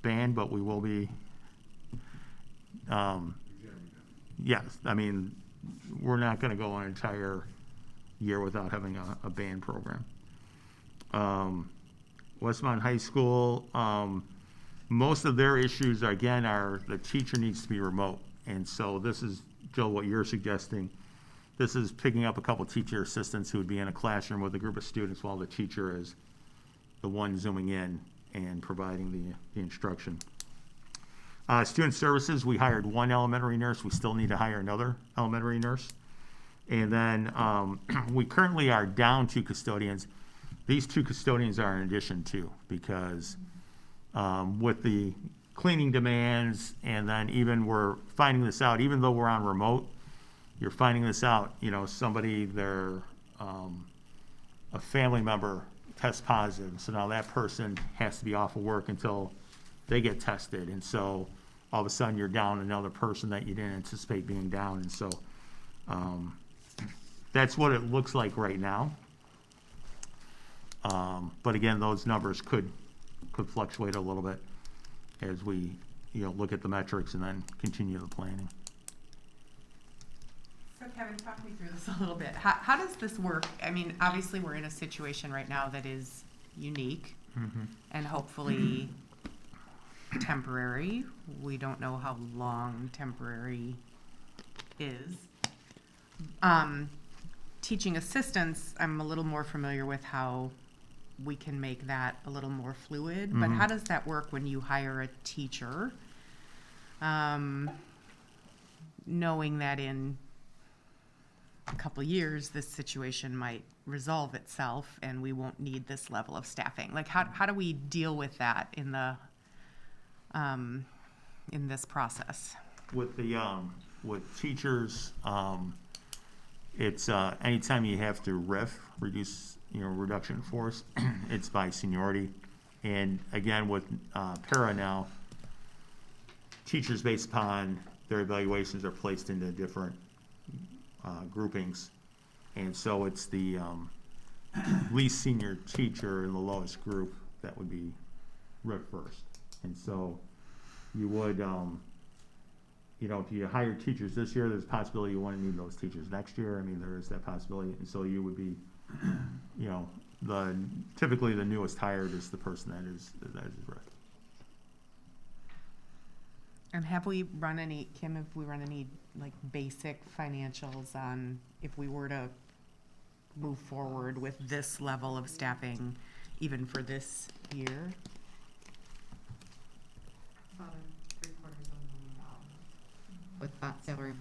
banned, but we will be, yes, I mean, we're not going to go an entire year without having a band program. Westmont High School, most of their issues are the teacher needs to be remote. And so this is, Jill, what you're suggesting. This is picking up a couple teacher assistants who would be in a classroom with a group of students while the teacher is the one zooming in and providing the instruction. Student services, we hired 1 elementary nurse. We still need to hire another elementary nurse. And then we currently are down 2 custodians. These 2 custodians are in addition to, because with the cleaning demands, and then even we're finding this out, even though we're on remote, you're finding this out, somebody, a family member tests positive. So now that person has to be off of work until they get tested. And so all of a sudden you're down another person that you didn't anticipate being down. And so that's what it looks like right now. But again, those numbers could fluctuate a little bit as we, look at the metrics and then continue the planning. So Kevin, talk me through this a little bit. How does this work? I mean, obviously, we're in a situation right now that is unique and hopefully temporary. We don't know how long temporary is. Teaching assistants, I'm a little more familiar with how we can make that a little more fluid, but how does that work when you hire a teacher? Knowing that in a couple of years, this situation might resolve itself and we won't need this level of staffing. Like, how do we deal with that in the, in this process? With the, with teachers, it's, anytime you have to reduce, reduction in force, it's by seniority. And again, with, para now, teachers based upon their evaluations are placed into different groupings. And so it's the least senior teacher in the lowest group that would be ripped first. And so you would, you know, if you hire teachers this year, there's a possibility you want to need those teachers next year. I mean, there is that possibility. And so you would be, you know, typically the newest hired is the person that is right. And have we run any, Kim, have we run any like basic financials on if we were to move forward with this level of staffing even for this year? About $750,000 with that salary.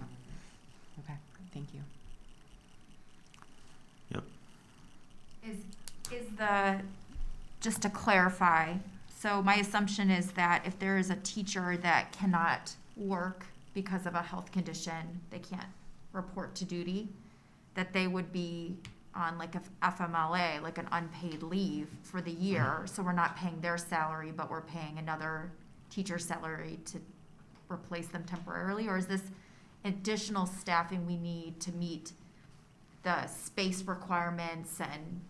Okay, thank you. Yep. Is the, just to clarify, so my assumption is that if there is a teacher that cannot work because of a health condition, they can't report to duty, that they would be on like a FMLA, like an unpaid leave for the year. So we're not paying their salary, but we're paying another teacher's salary to replace them temporarily? Or is this additional staffing we need to meet the space requirements? And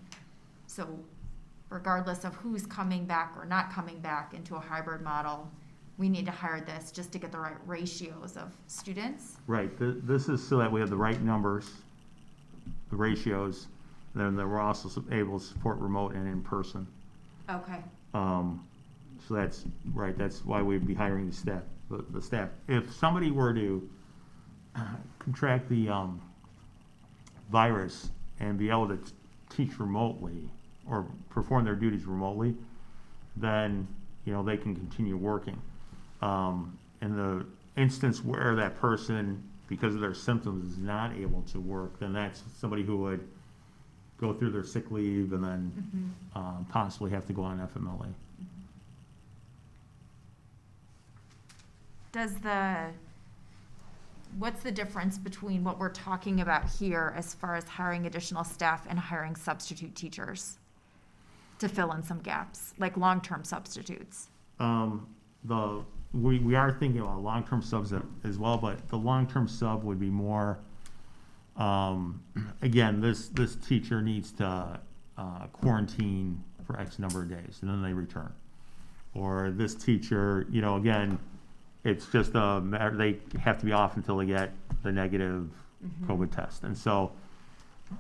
so regardless of who's coming back or not coming back into a hybrid model, we need to hire this just to get the right ratios of students? Right. This is so that we have the right numbers, the ratios, and then that we're also able to support remote and in person. Okay. So that's right. That's why we'd be hiring the staff. The staff. If somebody were to contract the virus and be able to teach remotely or perform their duties remotely, then they can continue working. In the instance where that person, because of their symptoms, is not able to work, then that's somebody who would go through their sick leave and then possibly have to go on FMLA. What's the difference between what we're talking about here as far as hiring additional staff and hiring substitute teachers to fill in some gaps, like long-term substitutes? We are thinking about long-term subs as well, but the long-term sub would be more, again, this teacher needs to quarantine for X number of days and then they return. Or this teacher, again, it's just a matter, they have to be off until they get the negative COVID test. And so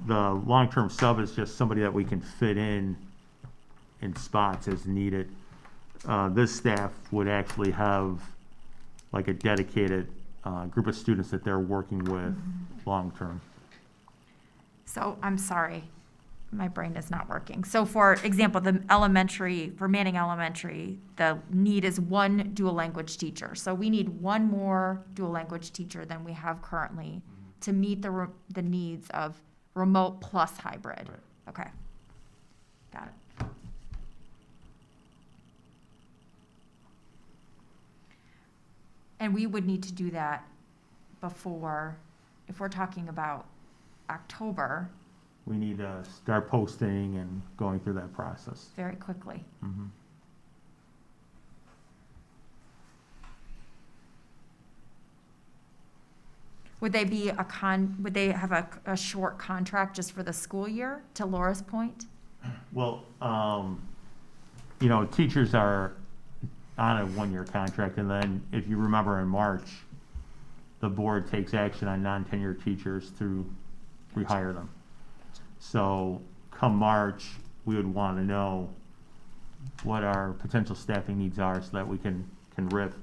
the long-term sub is just somebody that we can fit in spots as needed. This staff would actually have like a dedicated group of students that they're working with long-term. So I'm sorry, my brain is not working. So for example, for Manning Elementary, the need is one dual language teacher. So we need one more dual language teacher than we have currently to meet the needs of remote plus hybrid. Right. Okay, got it. And we would need to do that before, if we're talking about October, We need to start posting and going through that process. very quickly. Mhm. Would they have a short contract just for the school year, to Laura's point? Well, teachers are on a one-year contract, and then if you remember in March, the board takes action on non-tenured teachers to rehire them. So come March, we would want to know what our potential staffing needs are so that we can RIF.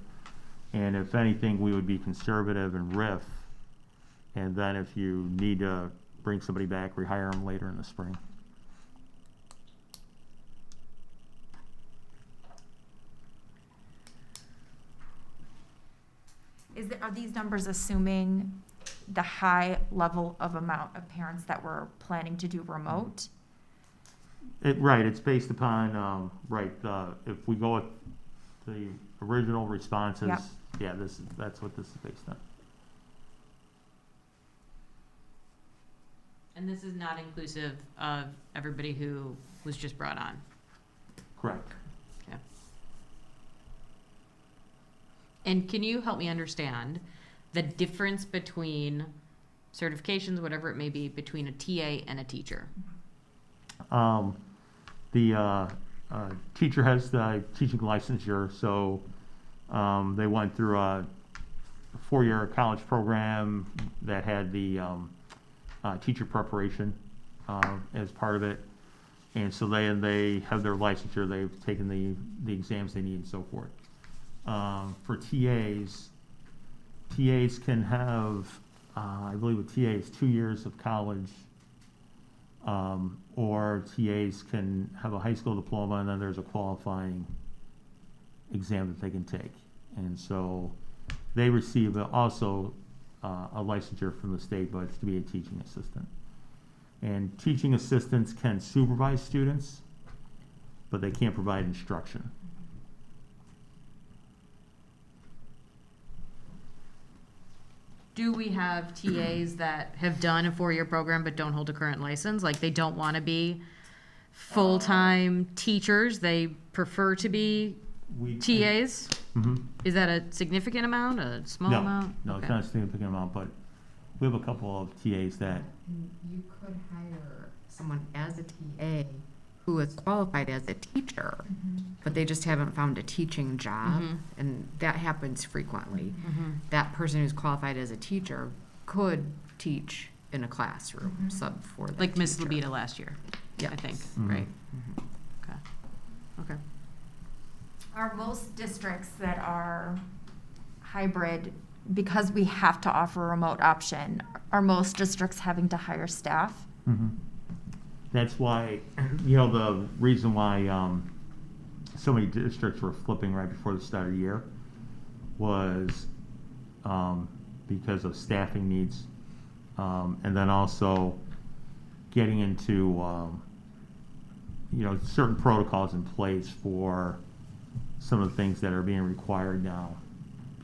And if anything, we would be conservative and RIF. And then if you need to bring somebody back, rehire them later in the spring. Are these numbers assuming the high level of amount of parents that we're planning to do remote? Right, it's based upon, if we go with the original responses, Yep. yeah, that's what this is based on. And this is not inclusive of everybody who was just brought on. Correct. Okay. And can you help me understand the difference between certifications, whatever it may be, between a TA and a teacher? The teacher has the teaching licensure, so they went through a four-year college program that had the teacher preparation as part of it. And so they have their licensure, they've taken the exams they need and so forth. For TAs can have, I believe a TA is 2 years of college, or TAs can have a high school diploma, and then there's a qualifying exam that they can take. And so they receive also a licensure from the state, but it's to be a teaching assistant. And teaching assistants can supervise students, but they can't provide instruction. Do we have TAs that have done a 4-year program but don't hold a current license? Like they don't want to be full-time teachers, they prefer to be TAs? Mhm. Is that a significant amount, a small amount? No, it's Okay. not a significant amount, but we have a couple of TAs that, You could hire someone as a TA who is qualified as a teacher, but they just haven't found a teaching job, and that happens frequently. That person who's qualified as a teacher could teach in a classroom, sub for the Like Miss teacher. Labita last year, I Yes. think, Mhm. right? Okay. Okay. Are most districts that are hybrid, because we have to offer a remote option, are most districts having to hire staff? that's why, the reason why so many districts were flipping right before the start of the year was because of staffing needs, and then also getting into certain protocols in place for some of the things that are being required now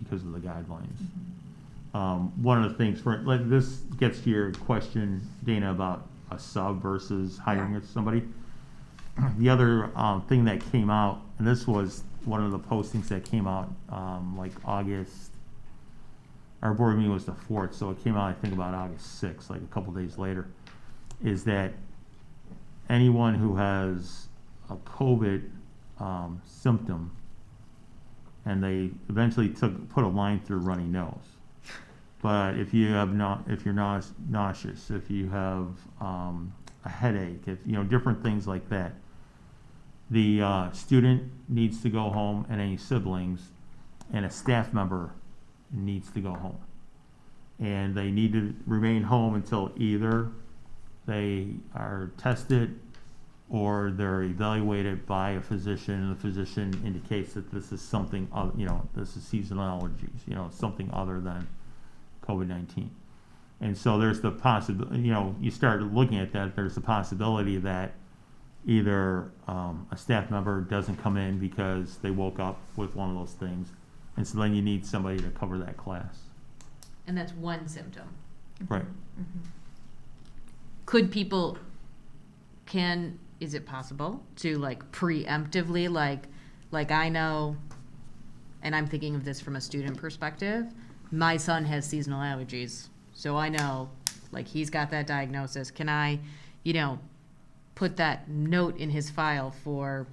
because of the guidelines. One of the things this gets to your question, Dana, about a sub versus hiring somebody. The other thing that came out, and this was one of the postings that came out like August. Our board meeting was the 4th, so it came out I think about August 6th, like a couple days later, is that anyone who has a COVID symptom and they eventually put a line through runny nose. But if you're nauseous, if you have a headache, if different things like that, the student needs to go home, and any siblings, and a staff member needs to go home, and they need to remain home until either they are tested or they're evaluated by a physician, and the physician indicates that this is something, this is seasonal allergies, something other than COVID-19. And so there's the possibility, you start looking at that, there's the possibility that either a staff member doesn't come in because they woke up with one of those things, and so then you need somebody to cover that class. And that's one symptom. Right. Could people, is it possible to like preemptively, like I know, and I'm thinking of this from a student perspective, my son has seasonal allergies, so I know, like, he's got that diagnosis. Can I, put that note in his file for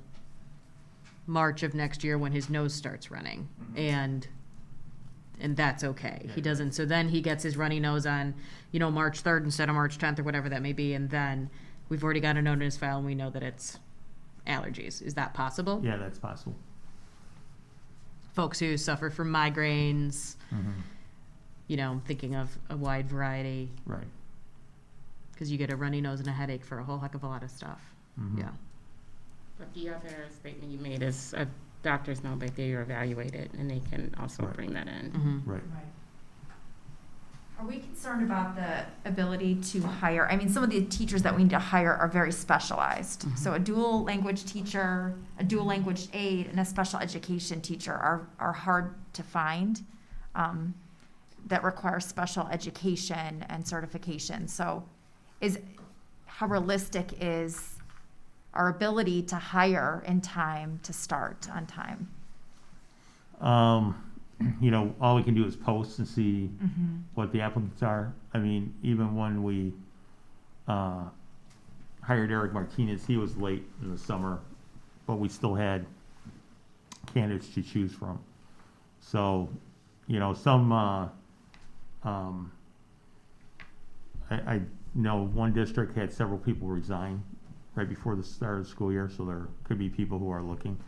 March of next year when his nose starts running, and that's okay. He doesn't, so then he gets his runny nose on, March 3rd instead of March 10th or whatever that may be, and then we've already got a note in his file and we know that it's allergies. Is that possible? Yeah, that's possible. Folks who suffer from migraines, thinking of a wide variety, Right. because you get a runny nose and a headache for a whole heck of a lot of stuff. Yeah. But the other statement you made is doctors know that they are evaluated, and they can also Right. bring that in. Right. Are we concerned about the ability to hire? I mean, some of the teachers that we need to hire are very specialized. So a dual language teacher, a dual language aide, and a special education teacher are hard to find, that require special education and certification. So how realistic is our ability to hire in time to start on time? All we can do is post and see what the applicants are. I mean, even when we hired Eric Martinez, he was late in the summer, but we still had candidates to choose from. So, you know, some, I know one district had several people resign right before the start of the school year, so there could be people who are looking.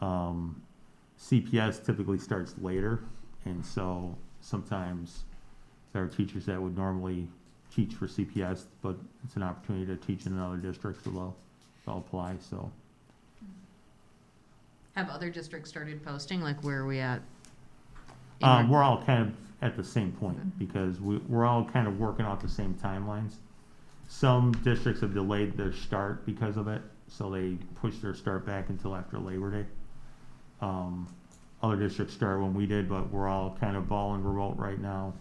CPS typically starts later, and so sometimes there are teachers that would normally teach for CPS, but it's an opportunity to teach in another district, so they'll apply, so. Have other districts started posting? Like, where are we at? We're all kind of at the same point, because we're all kind of working off the same timelines. Some districts have delayed their start because of it, so they pushed their start back until after Labor Day. Other districts start when we did, but we're all kind of balling remote right now,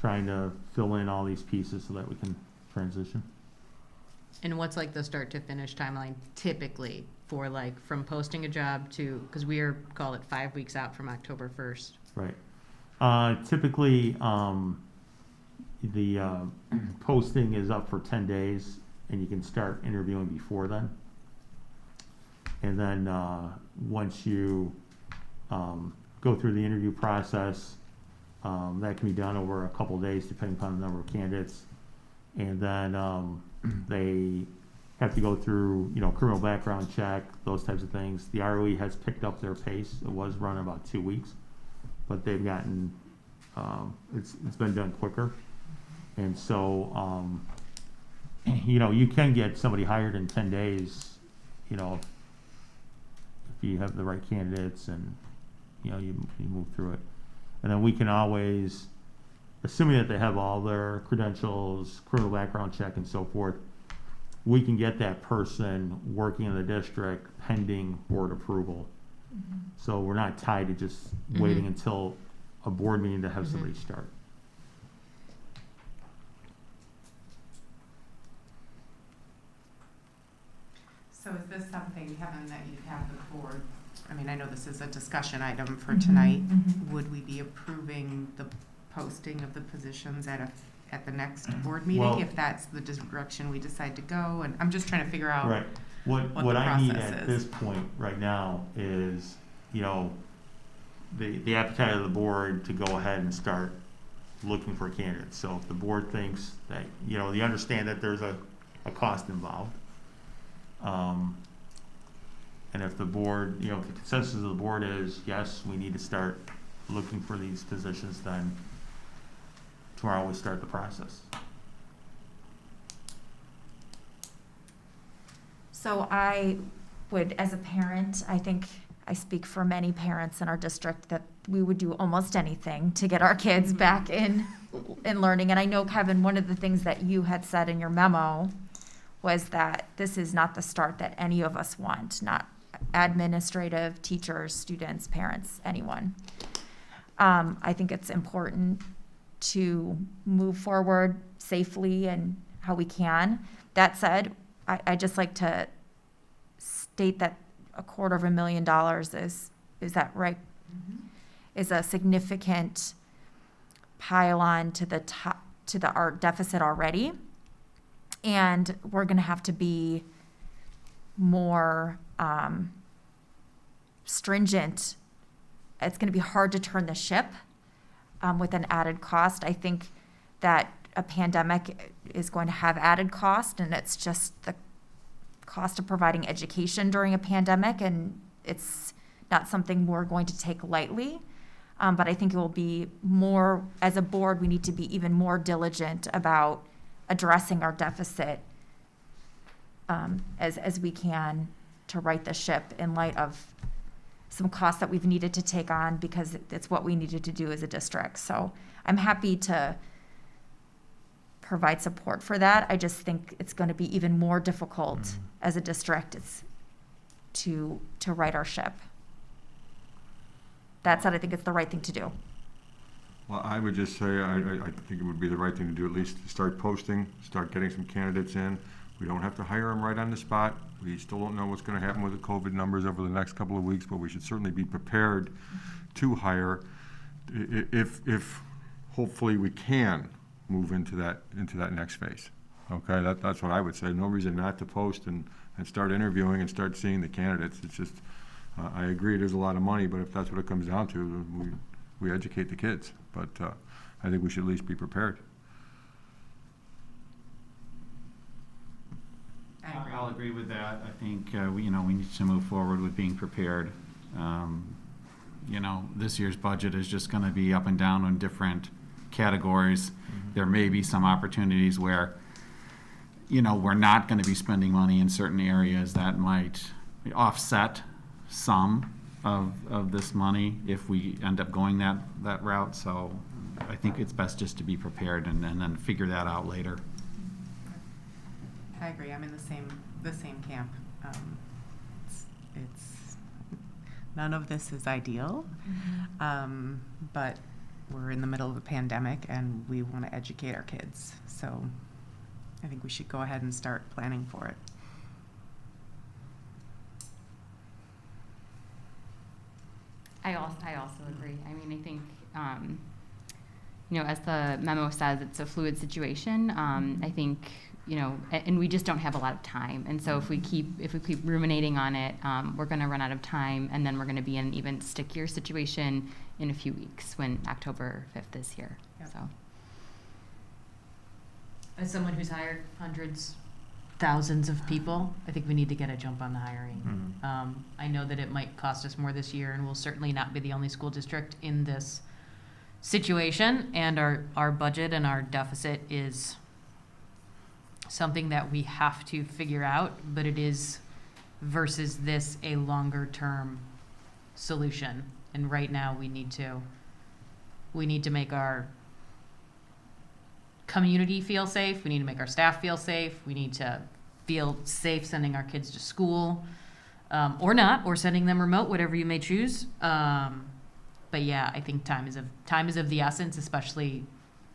trying to fill in all these pieces so that we can transition. And what's like the start to finish timeline typically for, like, from posting a job to, because we are, call it 5 weeks out from October 1st. Right. Typically, the posting is up for 10 days, and you can start interviewing before then. And then once you go through the interview process, that can be done over a couple of days depending upon the number of candidates. And then they have to go through, you know, criminal background check, those types of things. The ROE has picked up their pace. It was running about 2 weeks, but they've gotten, it's been done quicker. And so, you know, you can get somebody hired in 10 days, you know, if you have the right candidates and, you know, you move through it. And then we can always, assuming that they have all their credentials, criminal background check and so forth, we can get that person working in the district pending board approval. So we're not tied to just waiting until a board meeting to have somebody start. So is this something, Kevin, that you'd have the board, I mean, I know this is a discussion item for tonight. Would we be approving the posting of the positions at the next board meeting, Well, if that's the direction we decide to go? And I'm just trying to figure out. Right. What the I need process at is. this point right now is, you know, the appetite of the board to go ahead and start looking for candidates. So if the board thinks that, you know, they understand that there's a cost involved. And if the board, you know, if the consensus of the board is, yes, we need to start looking for these positions, then tomorrow we start the process. So I would, as a parent, I think I speak for many parents in our district, that we would do almost anything to get our kids back in learning. And I know, Kevin, one of the things that you had said in your memo was that this is not the start that any of us want, not administrative, teachers, students, parents, anyone. I think it's important to move forward safely and how we can. That said, I just like to state that $250,000 is that right? Is a significant pile on to the top, to the art deficit already. And we're gonna have to be more stringent. It's gonna be hard to turn the ship with an added cost. I think that a pandemic is going to have added cost, and it's just the cost of providing education during a pandemic, and it's not something we're going to take lightly. But I think it will be more, as a board, we need to be even more diligent about addressing our deficit as we can to right the ship in light of some costs that we've needed to take on because it's what we needed to do as a district. So I'm happy to provide support for that. I just think it's going to be even more difficult as a district to right our ship. That said, I think it's the right thing to do. Well, I would just say, I think it would be the right thing to do, at least to start posting, start getting some candidates in. We don't have to hire them right on the spot. We still don't know what's going to happen with the COVID numbers over the next couple of weeks, but we should certainly be prepared to hire if hopefully we can move into that next phase. Okay, that's what I would say. No reason not to post and start interviewing and start seeing the candidates. It's just, I agree there's a lot of money, but if that's what it comes down to, we educate the kids. But I think we should at least be prepared. I'll agree with that. I think, we need to move forward with being prepared. This year's budget is just gonna be up and down on different categories. There may be some opportunities where, we're not gonna be spending money in certain areas that might offset some of this money if we end up going that route. So I think it's best just to be prepared and then figure that out later. I agree. I'm in the same camp. It's none of this is ideal, but we're in the middle of a pandemic and we want to educate our kids. So I think we should go ahead and start planning for it. I also agree. I mean, I think, as the memo says, it's a fluid situation. I think, and we just don't have a lot of time. And so if we keep ruminating on it, we're going to run out of time, and then we're going to be in an even stickier situation in a few weeks when October 5th is here. Yep. So. As someone who's hired hundreds, thousands of people, I think we need to get a jump on the hiring. I know that it might cost us more this year, and we'll certainly not be the only school district in this situation. And our budget and our deficit is something that we have to figure out, but it is versus this a longer term solution. And right now we need to make our community feel safe. We need to make our staff feel safe. We need to feel safe sending our kids to school, or not, or sending them remote, whatever you may choose. But yeah, I think time is of the essence, especially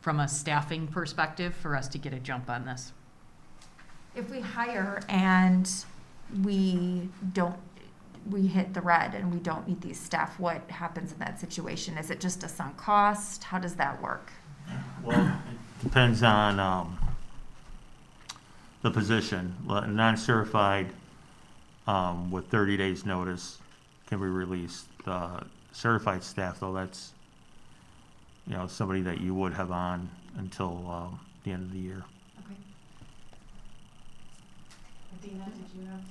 from a staffing perspective, for us to get a jump on this. If we hire and we hit the red and we don't meet these staff, what happens in that situation? Is it just a sunk cost? How does that work? Well, it depends on the position. Non-certified with 30 days notice can be released. Certified staff, though, that's somebody that you would have on until the end of the year. Okay. Athena, did you have?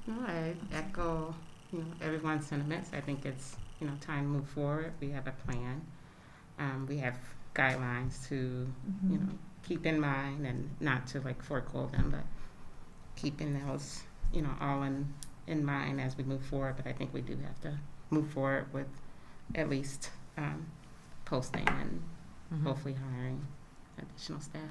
No, I echo, everyone's sentiments. I think it's, time to move forward. We have a plan. We have guidelines to, keep in mind, and not to foreclose them, but keeping those, all in mind as we move forward. But I think we do have to move forward with at least posting and hopefully hiring additional staff.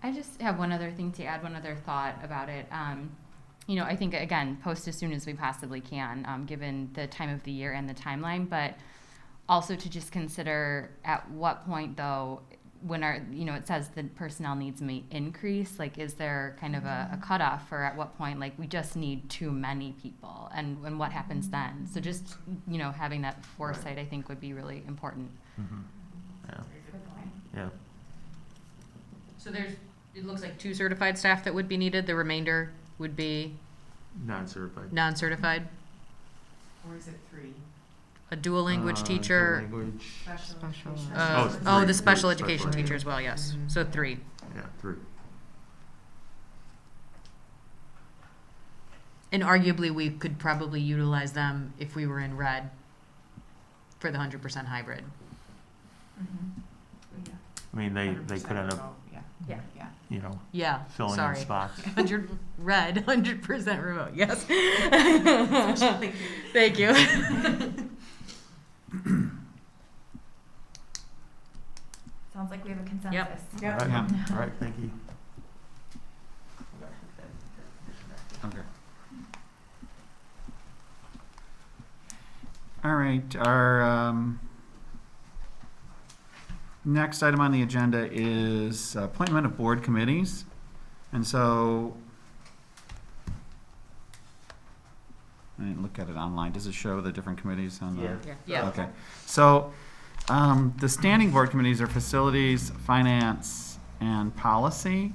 I just have one other thing to add, one other thought about it. I think, again, post as soon as we possibly can, given the time of the year and the timeline, but also to just consider at what point, though, when it says the personnel needs may increase, is there kind of a cutoff, or at what point, we just need too many people, and what happens then? So just, having that foresight, I think, would be really important. Yeah. So it looks like 2 certified staff that would be needed. The remainder would be Non-certified. non-certified. Or is it 3? A dual language teacher. Language. Special Special education. it's The three special special education ed. teacher as well, yes. So 3. Yeah, 3. And arguably, we could probably utilize them if we were in red for the 100% hybrid. I mean, they could end up, Yeah. Yeah, filling in sorry. spots. 100 red, 100% remote, yes. Thank you. Sounds like we have a consensus. Yep. Yep. All right. Yeah. All right, thank you. Okay. All right, our next item on the agenda is appointment of board committees. And so, I didn't look at it online. Does it show the different committees on the? Yeah. Okay. So, the standing board committees are facilities, finance, and policy.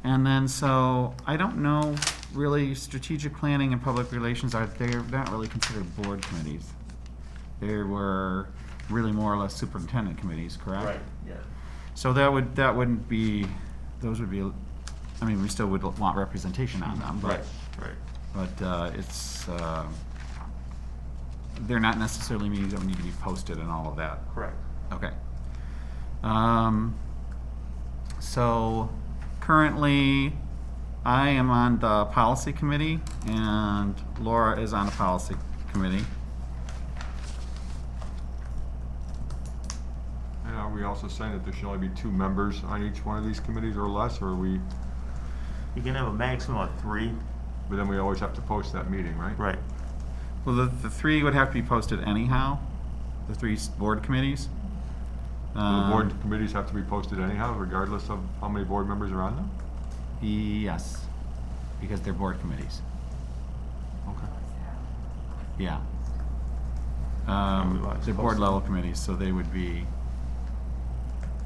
And then, so, I don't know, really, strategic planning and public relations they're not really considered board committees. There were really more or less superintendent committees, correct? Right, yeah. So that wouldn't be, those would be, I mean, we still would want representation on them, Right, but, right. but they're not necessarily meetings that would need to be posted and all of that. Correct. Okay. So currently, I am on the policy committee and Laura is on the policy committee. And are we also saying that there should only be 2 members on each one of these committees or less, or are we, You can have a maximum of 3. but then we always have to post that meeting, right? Right. Well, the 3 would have to be posted anyhow, the 3 board committees. So the board committees have to be posted anyhow, regardless of how many board members are on them? Yes, because they're board committees. Okay. Yeah. Everybody's They're board posted. level committees, so they would be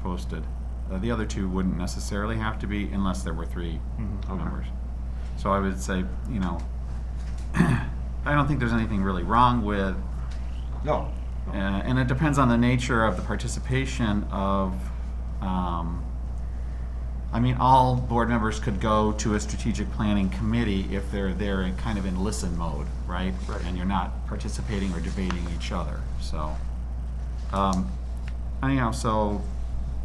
posted. The other 2 wouldn't necessarily have to be unless there were 3 Okay. members. So I would say, you know, I don't think there's anything really wrong with, No. and it depends on the nature of the participation of, I mean, all board members could go to a strategic planning committee if they're there in kind of in listen mode, right? Right. And you're not participating or debating each other, so. Anyhow, so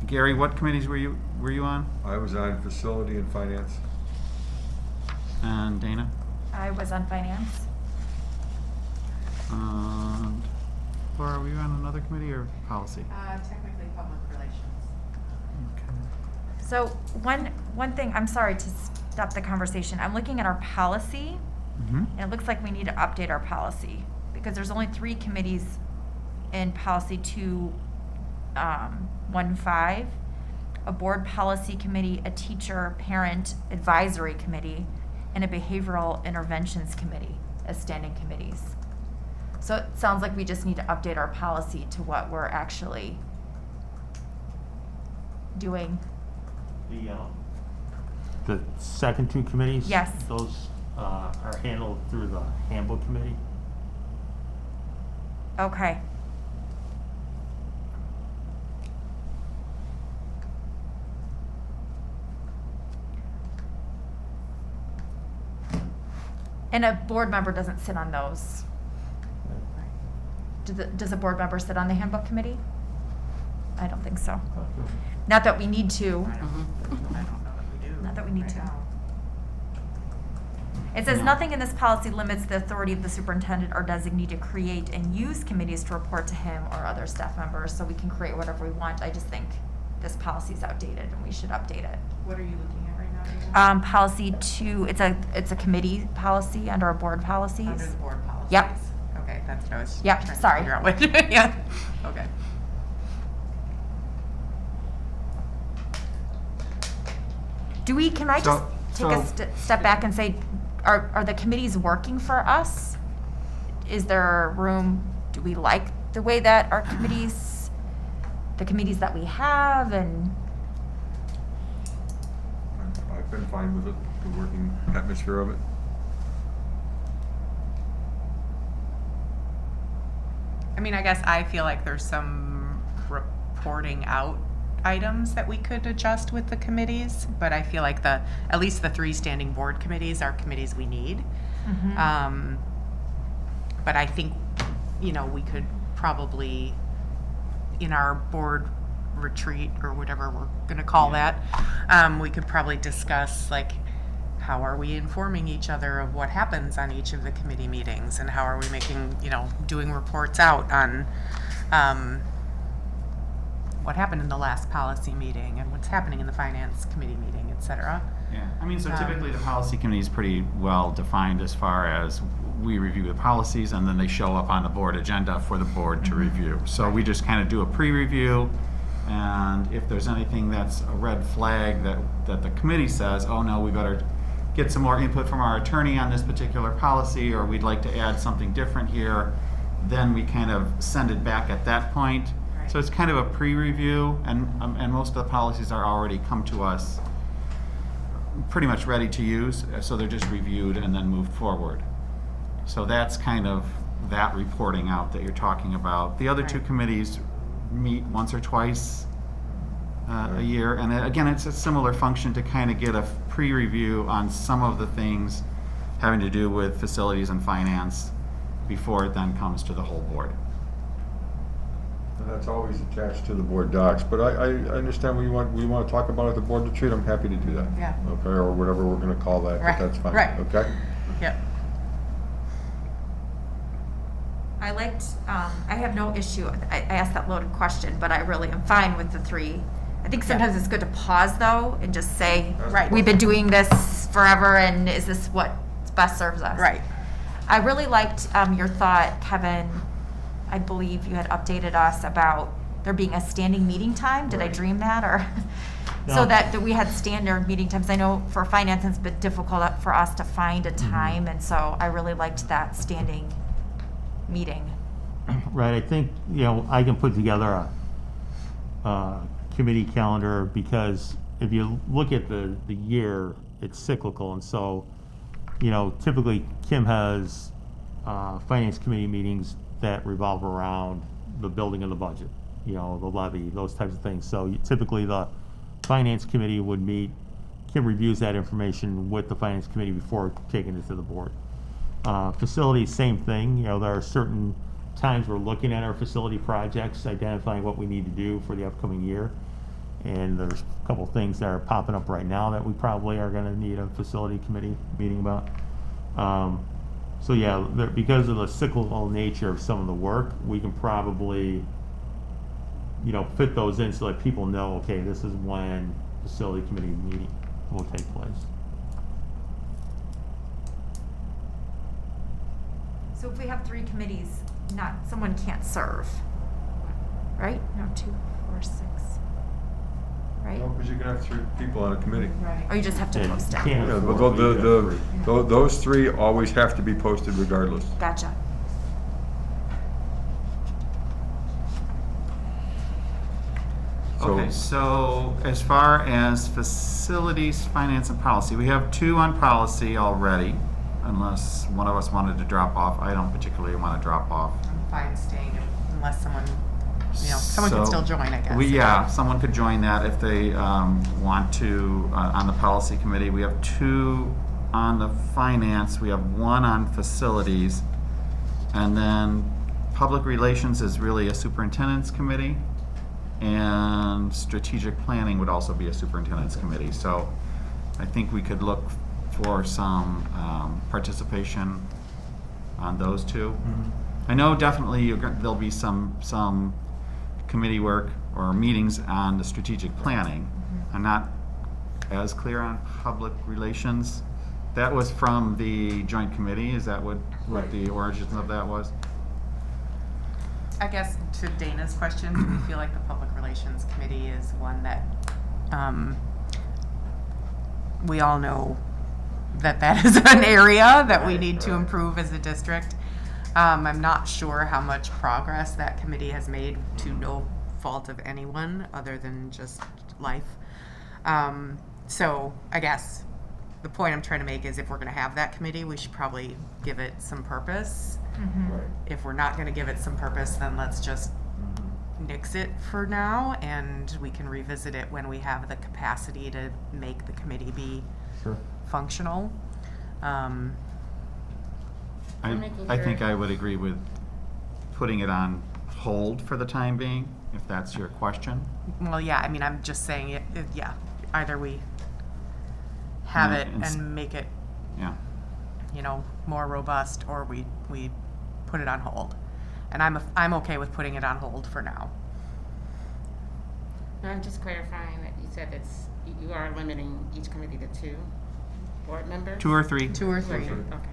Gary, what committees were you on? I was on facility and finance. And Dana? I was on finance. And Laura, were you on another committee or policy? Technically public relations. So one thing, I'm sorry to stop the conversation. I'm looking at our policy, Mm-hmm. and it looks like we need to update our policy because there's only 3 committees in policy 215, a board policy committee, a teacher parent advisory committee, and a behavioral interventions committee as standing committees. So it sounds like we just need to update our policy to what we're actually doing. The second 2 committees? Yes. Those are handled through the handbook committee. Okay. And a board member doesn't sit on those. Does a board member sit on the handbook committee? I don't think so. Not that we need to. I don't know that we do. Not that we need right to. now. It says No. nothing in this policy limits the authority of the superintendent or designee to create and use committees to report to him or other staff members, so we can create whatever we want. I just think this policy is outdated and we should update it. What are you looking at right now, Dana? Policy 2, it's a committee policy under our board policies. Under the board policies? Yep. Okay, that's what I was Yep, trying to sorry. figure out which, yeah, okay. Can I just So- take a step back and say, are the committees working for us? Is there room, do we like the way that our committees, the committees that we have, and, I've been fine with it, the working atmosphere of it. I mean, I guess I feel like there's some reporting out items that we could adjust with the committees, but I feel like at least the 3 standing board committees are committees we need. But I think, we could probably, in our board retreat or whatever we're gonna call that, we could probably discuss like, how are we informing each other of what happens on each of the committee meetings, and how are we making, doing reports out on what happened in the last policy meeting and what's happening in the finance committee meeting, et cetera. Yeah, I mean, so typically the policy committee is pretty well defined as far as we review the policies and then they show up on the board agenda for the board to review. So we just kind of do a pre-review, and if there's anything that's a red flag that the committee says, oh no, we better get some more input from our attorney on this particular policy, or we'd like to add something different here, then we kind of send it back at that point. So it's kind of a pre-review, and most of the policies are already come to us pretty much ready to use, so they're just reviewed and then moved forward. So that's kind of that reporting out that you're talking about. The other two Right. committees meet once or twice a year, and again, it's a similar function to kind of get a pre-review on some of the things having to do with facilities and finance before it then comes to the whole board. And that's always attached to the board docs, but I understand we want to talk about at the board retreat, I'm happy to do that. Yeah. Okay, or whatever we're gonna call that, but Right, that's fine, right. okay? Yep. I liked, I have no issue, I asked that loaded question, but I really am fine with the three. I think sometimes it's good to pause though and just say, Right. we've been doing this forever and is this what best serves us? Right. I really liked your thought, Kevin. I believe you had updated us about there being a standing meeting time. Did I dream that or? No. So that we had standard meeting times. I know for finance it's been difficult for us to find a time, and so I really liked that standing meeting. Right, I think, I can put together a committee calendar, because if you look at the year, it's cyclical, and so, typically Kim has finance committee meetings that revolve around the building of the budget, the levy, those types of things. So typically the finance committee would meet, Kim reviews that information with the finance committee before taking it to the board. Facilities, same thing, there are certain times we're looking at our facility projects, identifying what we need to do for the upcoming year. And there's a couple things that are popping up right now that we probably are gonna need a facility committee meeting about. So yeah, because of the cyclical nature of some of the work, we can probably, fit those in so that people know, okay, this is when facility committee meeting will take place. So if we have three committees, someone can't serve, right? No, 2, 4, 6, right? No, because you can have 3 people on a committee. Or you just have to Yeah, post you it? can't Yeah, afford but to do those 3 always have to be posted regardless. Gotcha. Okay, so as far as facilities, finance, and policy, we have 2 on policy already, unless one of us wanted to drop off. I don't particularly want to drop off. I'm fine staying unless someone, someone can So, still join, I guess. Yeah, someone could join that if they want to, on the policy committee. We have 2 on the finance, we have 1 on facilities, and then public relations is really a superintendent's committee, and strategic planning would also be a superintendent's committee. So I think we could look for some participation on those 2. I know definitely there'll be some committee work or meetings on the strategic planning. I'm not as clear on public relations. That was from the joint committee, is that what the origins of that was? I guess to Dana's question, we feel like the Public Relations Committee is one that we all know that is an area that we need to improve as a district. I'm not sure how much progress that committee has made to no fault of anyone other than just life. So I guess the point I'm trying to make is if we're going to have that committee, we should probably give it some purpose. If we're not going to give it some purpose, then let's just nix it for now, and we can revisit it when we have the capacity to make the committee be functional. I think I would agree with putting it on hold for the time being, if that's your question. Well, yeah, I mean, I'm just saying, either we have Yeah, it and make it, Yeah. more robust, or we put it on hold. And I'm okay with putting it on hold for now. No, I'm just clarifying that you said you are limiting each committee to 2 board members? 2 or 3. 2 or 3. Okay.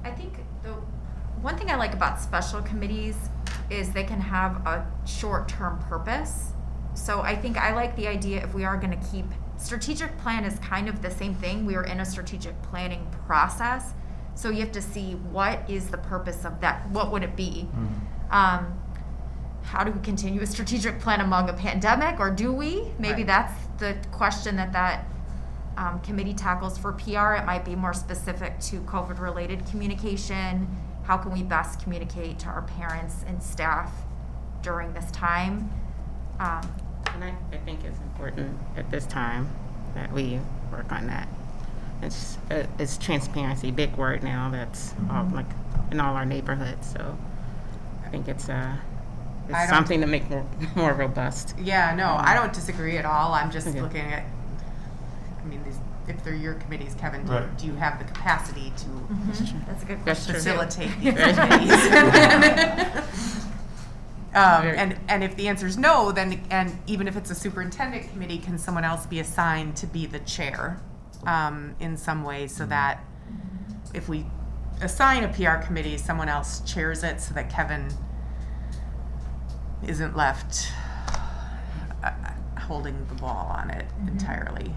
I think the one thing I like about special committees is they can have a short-term purpose. So I think I like the idea if we are going to keep, strategic plan is kind of the same thing. We are in a strategic planning process. So you have to see what is the purpose of that? What would it be? How do we continue a strategic plan among a pandemic, or do we? Maybe Right. that's the question that committee tackles. For PR, it might be more specific to COVID-related communication. How can we best communicate to our parents and staff during this time? And I think it's important at this time that we work on that. It's transparency, big word now. That's all, like in all our neighborhoods. So I think it's something to make more robust. Yeah, no, I don't disagree at all. I'm just Okay. looking at, I mean, if they're your committees, Kevin, Right. do you have the capacity to That's a good That's question. true. facilitate these committees? And if the answer is no, then, and even if it's a superintendent committee, can someone else be assigned to be the chair in some way, so that if we assign a PR committee, someone else chairs it, so that Kevin isn't left holding the ball on it entirely.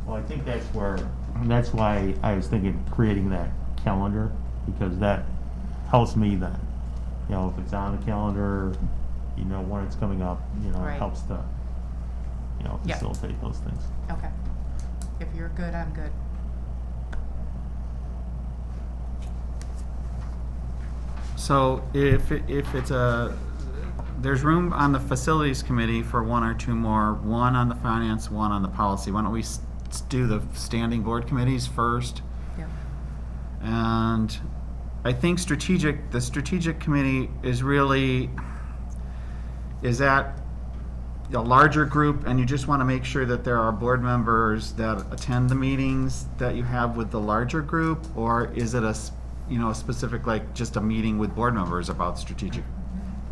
Well, I think that's why I was thinking creating that calendar, because that helps me then. You know, if it's on the calendar, you know when it's coming up, you know, Right. it helps to, you know, Yeah. facilitate those things. Okay. If you're good, I'm good. So if it's there's room on the facilities committee for one or two more, one on the finance, one on the policy. Why don't we do the standing board committees first? Yeah. And I think the strategic committee is that a larger group, and you just want to make sure that there are board members that attend the meetings that you have with the larger group? Or is it a specific, like just a meeting with board members about strategic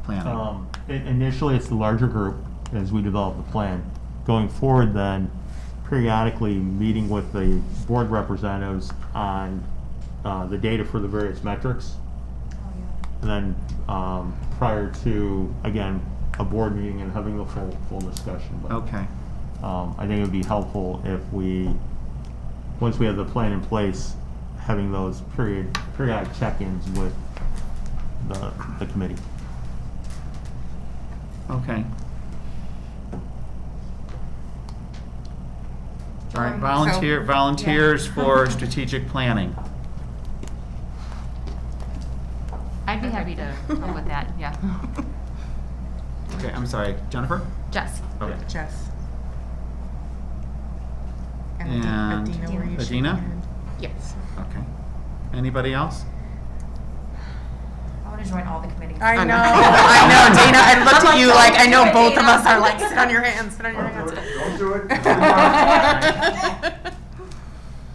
planning? Initially, it's the larger group as we develop the plan. Going forward, then, periodically meeting with the board representatives on the data for the various metrics. And then prior to, again, a board meeting and having the full discussion. But, Okay. I think it would be helpful if once we have the plan in place, having those periodic check-ins with the committee. Okay. All right, volunteers for strategic planning. I'd be happy to go with that, yeah. Okay, I'm sorry, Jennifer? Jess. Okay. Jess. And Adina, were you Adina? shaking your hand? Yes. Okay. Anybody else? I want to join all the committees. I know, Dana, I looked at you like, I know both of us are like, sit on your hands, sit on your hands. Don't do it.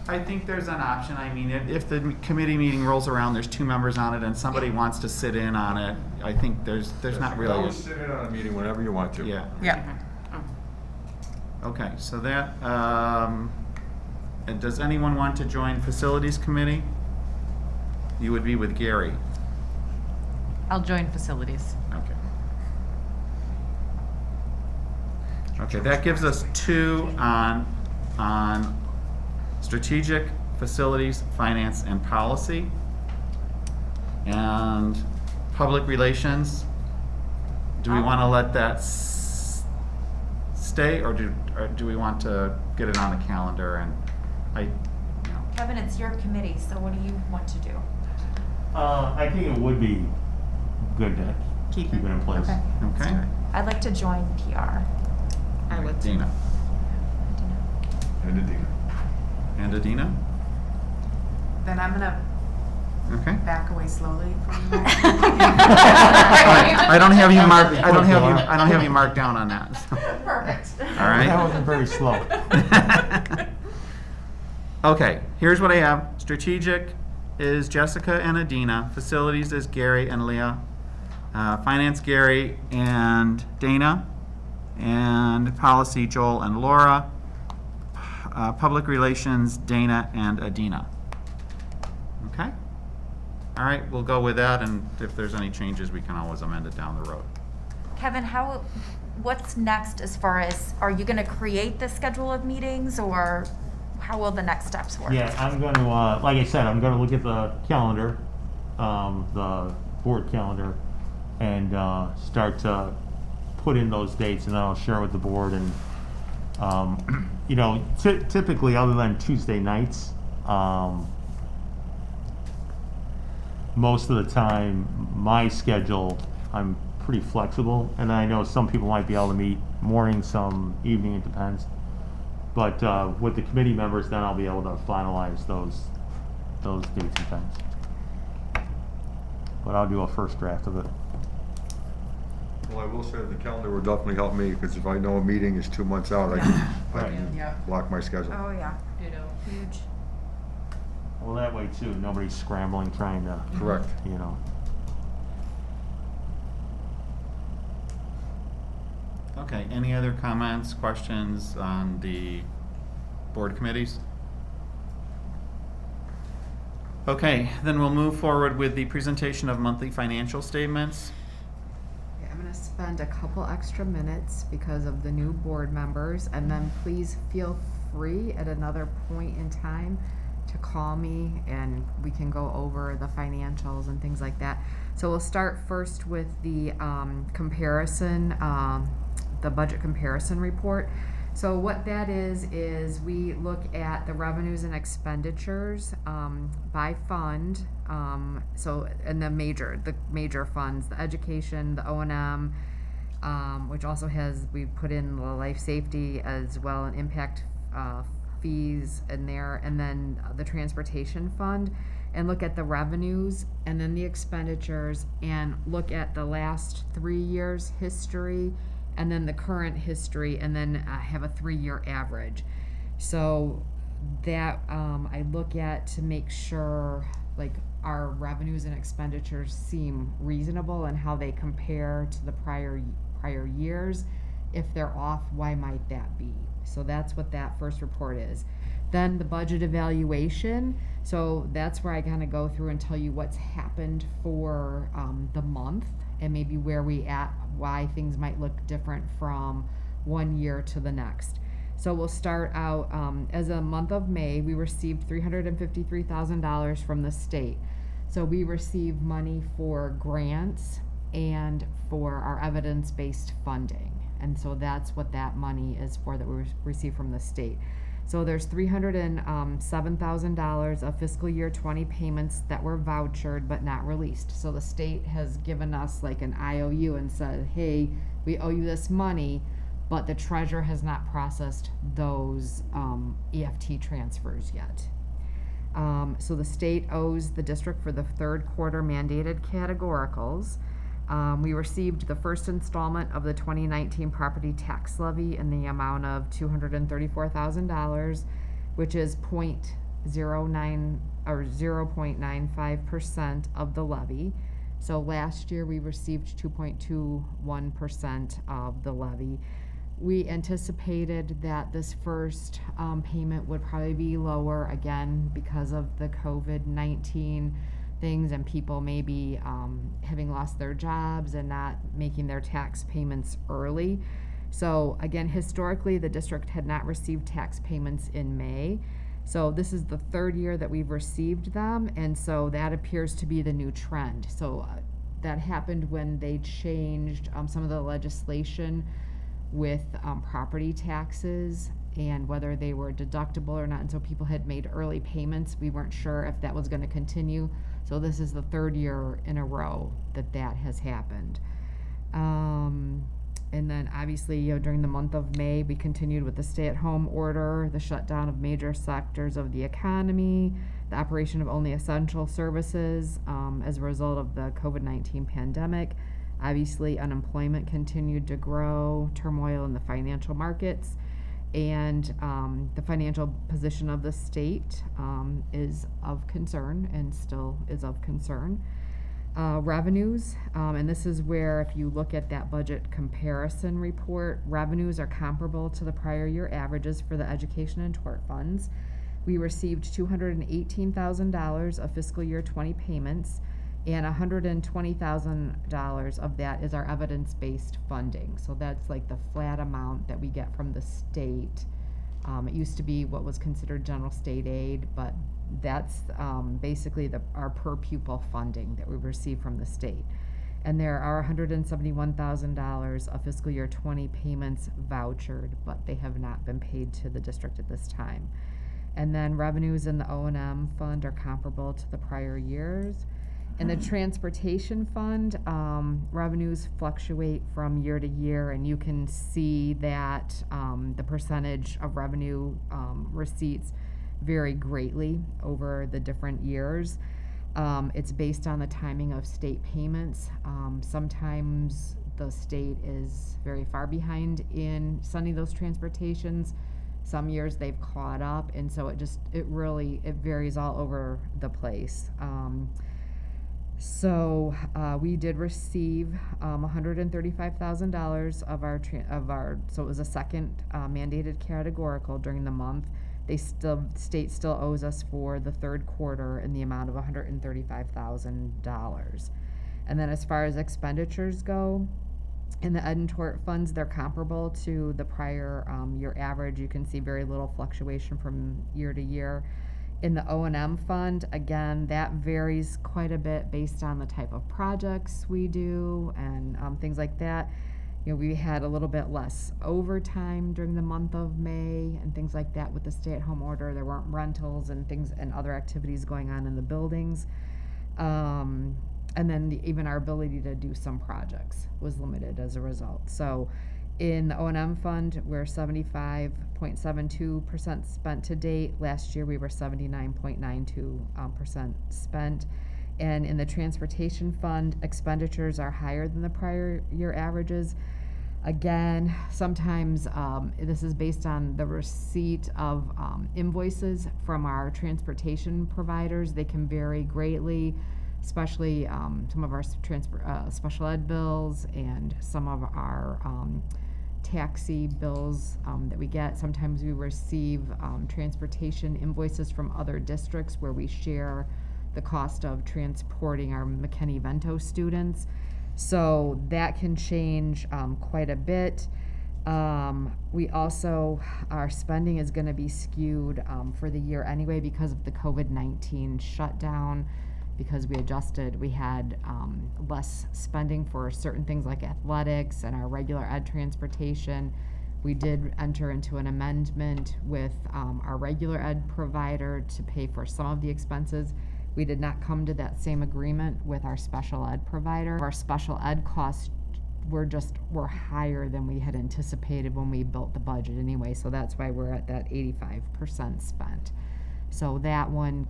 I think there's an option. I mean, if the committee meeting rolls around, there's two members on it, and somebody wants to sit in on it, I think there's not You really. can always sit in on a meeting whenever you want to. Yeah. Yeah. Okay, so that, and does anyone want to join facilities committee? You would be with Gary. I'll join facilities. Okay. Okay, that gives us two on strategic, facilities, finance, and policy. And public relations, do we want to let that stay, or do we want to get it on the calendar? And Kevin, it's your committee, so what do you want to do? I think it would be good to keep it in place. Okay. Okay. I'd like to join PR. I would. Dina. And Adina. And Adina? Then I'm gonna Okay. back away slowly from that. I don't have you marked. I don't have you marked down on that. so. Perfect. All right. That wasn't very slow. Okay. Here's what I have. Strategic is Jessica and Adina. Facilities is Gary and Leah. Finance, Gary and Dana. And policy, Joel and Laura. Public relations, Dana and Adina. Okay? All right, we'll go with that, and if there's any changes, we can always amend it down the road. Kevin, what's next as far as, are you going to create the schedule of meetings, or how will the next steps work? Yeah, I'm going to, like I said, I'm going to look at the calendar, the board calendar, and start to put in those dates, and then I'll share with the board and You know, typically, other than Tuesday nights, most of the time, my schedule, I'm pretty flexible, and I know some people might be able to meet morning, some evening, it depends. But with the committee members, then I'll be able to finalize those dates and times. But I'll do a first draft of it. Well, I will say that the calendar will definitely help me, because if I know a meeting is 2 months out, I can Yeah. block my schedule. Oh, yeah. Ditto. Huge. Well, that way too, nobody's scrambling trying to, Correct. you know. Okay, any other comments, questions on the board committees? Okay, then we'll move forward with the presentation of monthly financial statements. Okay, I'm gonna spend a couple extra minutes because of the new board members, and then please feel free at another point in time to call me and we can go over the financials and things like that. So we'll start first with the comparison, the budget comparison report. So what that is we look at the revenues and expenditures by fund. So and the major funds, the education, the O&M, which also has, we put in the life safety as well, and impact fees in there, and then the transportation fund, and look at the revenues and then the expenditures, and look at the last 3 years history and then the current history, and then have a 3-year average. So that I look at to make sure like our revenues and expenditures seem reasonable and how they compare to the prior years. If they're off, why might that be? So that's what that first report is. Then the budget evaluation. So that's where I kind of go through and tell you what's happened for the month, and maybe where we at, why things might look different from one year to the next. So we'll start out, as a month of May, we received $353,000 from the state. So we received money for grants and for our evidence-based funding. And so that's what that money is for that we received from the state. So there's $307,000 of fiscal year 20 payments that were vouchered but not released. So the state has given us like an IOU and said, hey, we owe you this money, but the treasurer has not processed those EFT transfers yet. So the state owes the district for the third quarter mandated categoricals. We received the first installment of the 2019 property tax levy in the amount of $234,000, which is 0.09 or 0.95% of the levy. So last year we received 2.21% of the levy. We anticipated that this first payment would probably be lower, again, because of the COVID-19 things and people maybe having lost their jobs and not making their tax payments early. So again, historically, the district had not received tax payments in May. So this is the third year that we've received them, and so that appears to be the new trend. So that happened when they changed some of the legislation with property taxes and whether they were deductible or not. And so people had made early payments. We weren't sure if that was going to continue. So this is the third year in a row that that has happened. And then obviously, during the month of May, we continued with the stay-at-home order, the shutdown of major sectors of the economy, the operation of only essential services as a result of the COVID-19 pandemic. Obviously, unemployment continued to grow, turmoil in the financial markets, and the financial position of the state is of concern and still is of concern. Revenues, and this is where if you look at that budget comparison report, revenues are comparable to the prior year averages for the education and tort funds. We received $218,000 of fiscal year 20 payments, and $120,000 of that is our evidence-based funding. So that's like the flat amount that we get from the state. It used to be what was considered general state aid, but that's basically our per pupil funding that we receive from the state. And there are $171,000 of fiscal year 20 payments vouchered, but they have not been paid to the district at this time. And then revenues in the O&M fund are comparable to the prior years. In the transportation fund, revenues fluctuate from year to year, and you can see that the percentage of revenue receipts vary greatly over the different years. It's based on the timing of state payments. Sometimes the state is very far behind in sending those transportations. Some years they've caught up, and so it varies all over the place. So we did receive $135,000 of our, so it was a second mandated categorical during the month. State still owes us for the third quarter in the amount of $135,000. And then as far as expenditures go, in the ed and tort funds, they're comparable to the prior year average. You can see very little fluctuation from year to year. In the O&M fund, again, that varies quite a bit based on the type of projects we do and things like that. You know, we had a little bit less overtime during the month of May and things like that with the stay-at-home order. There weren't rentals and things and other activities going on in the buildings. And then even our ability to do some projects was limited as a result. So in the O&M fund, we're 75.72% spent to date. Last year, we were 79.92% spent. And in the transportation fund, expenditures are higher than the prior year averages. Again, sometimes this is based on the receipt of invoices from our transportation providers. They can vary greatly, especially some of our special ed bills and some of our taxi bills that we get. Sometimes we receive transportation invoices from other districts where we share the cost of transporting our McKinney-Vento students. So that can change quite a bit. We also, our spending is going to be skewed for the year anyway because of the COVID-19 shutdown. Because we adjusted, we had less spending for certain things like athletics and our regular ed transportation. We did enter into an amendment with our regular ed provider to pay for some of the expenses. We did not come to that same agreement with our special ed provider. Our special ed costs were higher than we had anticipated when we built the budget anyway, so that's why we're at that 85% spent. So that one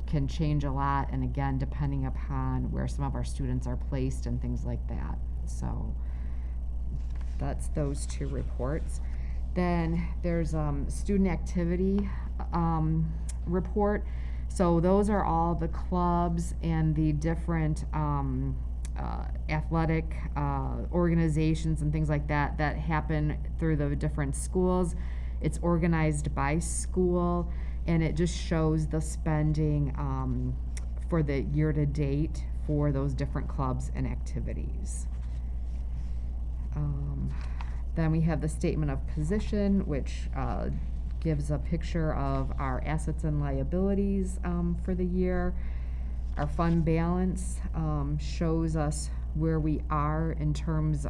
can change a lot, and again, depending upon where some of our students are placed and things like that. So that's those two reports. Then there's student activity report. So those are all the clubs and the different athletic organizations and things like that that happen through the different schools. It's organized by school, and it just shows the spending for the year to date for those different clubs and activities. Then we have the statement of position, which gives a picture of our assets and liabilities for the year. Our fund balance shows us where we are in terms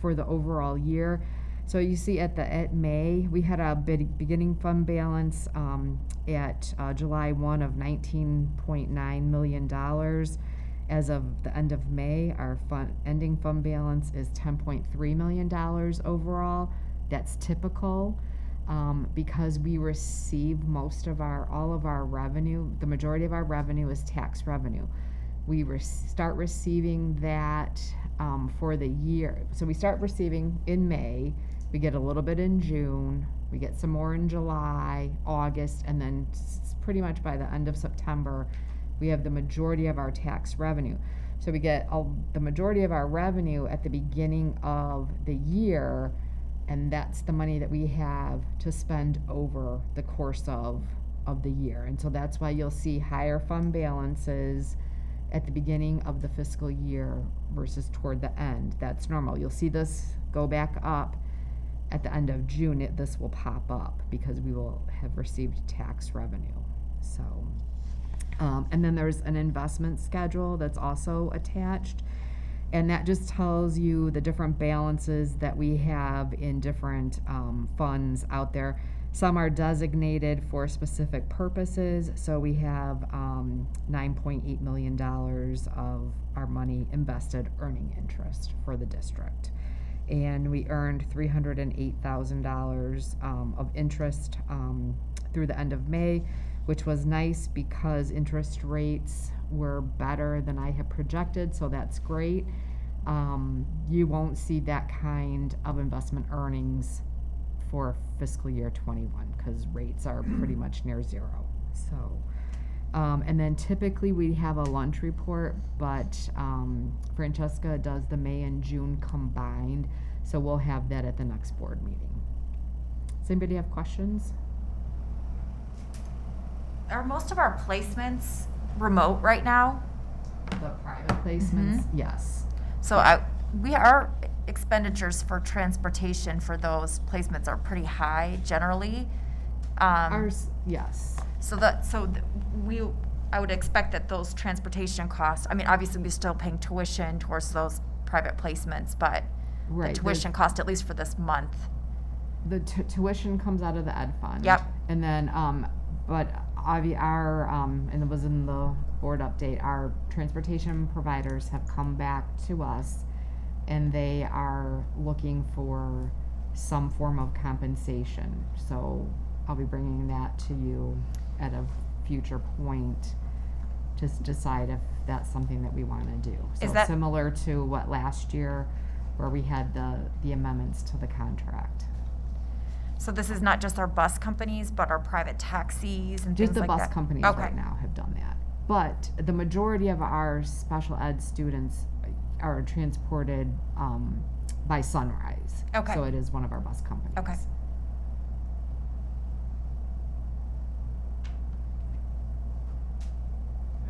for the overall year. So you see at May, we had a beginning fund balance at July 1 of $19.9 million. As of the end of May, our ending fund balance is $10.3 million overall. That's typical because we receive all of our revenue. The majority of our revenue is tax revenue. We start receiving that for the year. So we start receiving in May. We get a little bit in June, we get some more in July, August, and then pretty much by the end of September, we have the majority of our tax revenue. So we get the majority of our revenue at the beginning of the year, and that's the money that we have to spend over the course of the year. And so that's why you'll see higher fund balances at the beginning of the fiscal year versus toward the end. That's normal. You'll see this go back up at the end of June. This will pop up because we will have received tax revenue. So, and then there's an investment schedule that's also attached. And that just tells you the different balances that we have in different funds out there. Some are designated for specific purposes. So we have $9.8 million of our money invested earning interest for the district. And we earned $308,000 of interest through the end of May, which was nice because interest rates were better than I had projected, so that's great. You won't see that kind of investment earnings for fiscal year 21 because rates are pretty much near zero. So, and then typically we have a lunch report, but Francesca does the May and June combined, so we'll have that at the next board meeting. Does anybody have questions? Are most of our placements remote right now? The private placements, yes. So our expenditures for transportation for those placements are pretty high generally. Ours, yes. I would expect that those transportation costs, I mean, obviously we're still paying tuition towards those private placements, but Right. the tuition cost, at least for this month. The tuition comes out of the ed fund. Yep. And then, but our, and it was in the board update, our transportation providers have come back to us and they are looking for some form of compensation. So I'll be bringing that to you at a future point to decide if that's something that we want to do. So Is that similar to what last year where we had the amendments to the contract. So this is not just our bus companies, but our private taxis and Just things the like bus that? companies Okay. right now have done that. But the majority of our special ed students are transported by Sunrise. Okay. So it is one of our bus companies. Okay.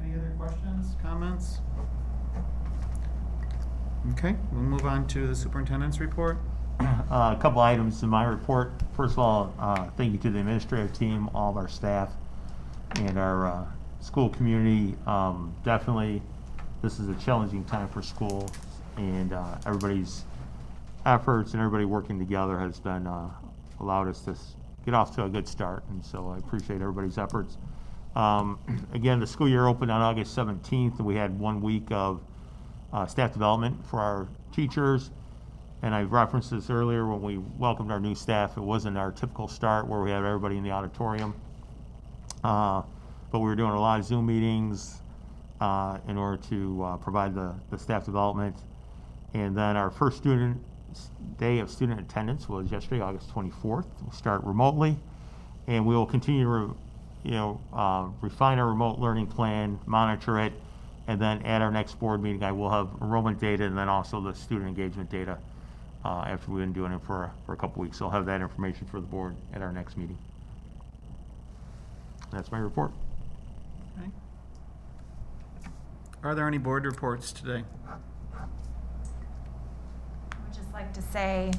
Any other questions, comments? Okay, we'll move on to the superintendent's report. A couple items in my report. First of all, thank you to the administrative team, all of our staff, and our school community. Definitely, this is a challenging time for school, and everybody's efforts and everybody working together has been allowed us to get off to a good start, and so I appreciate everybody's efforts. Again, the school year opened on August 17th, and we had 1 week of staff development for our teachers. And I referenced this earlier when we welcomed our new staff. It wasn't our typical start where we had everybody in the auditorium. But we were doing a lot of Zoom meetings in order to provide the staff development. And then our first day of student attendance was yesterday, August 24th. We'll start remotely. And we will continue to refine our remote learning plan, monitor it, and then at our next board meeting, I will have enrollment data and then also the student engagement data after we've been doing it for a couple weeks. So I'll have that information for the board at our next meeting. That's my report. Okay. Are there any board reports today? I would just like to say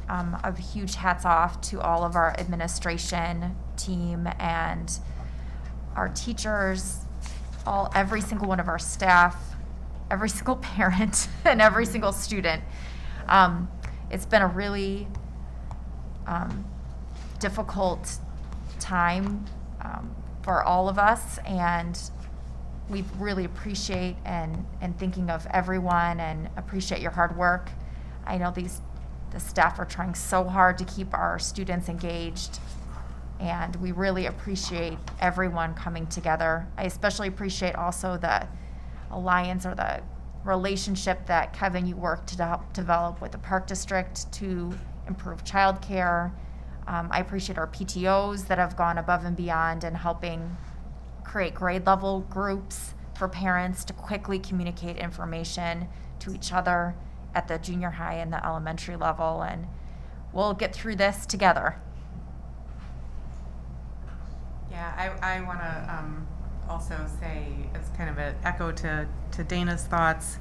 a huge hats off to all of our administration team and our teachers, every single one of our staff, every single parent, and every single student. It's been a really difficult time for all of us, and we really appreciate and thinking of everyone and appreciate your hard work. I know the staff are trying so hard to keep our students engaged, and we really appreciate everyone coming together. I especially appreciate also the alliance or the relationship that Kevin, you worked to help develop with the Park District to improve childcare. I appreciate our PTOs that have gone above and beyond in helping create grade level groups for parents to quickly communicate information to each other at the junior high and the elementary level, and we'll get through this together. Yeah, I want to also say, as kind of an echo to Dana's thoughts,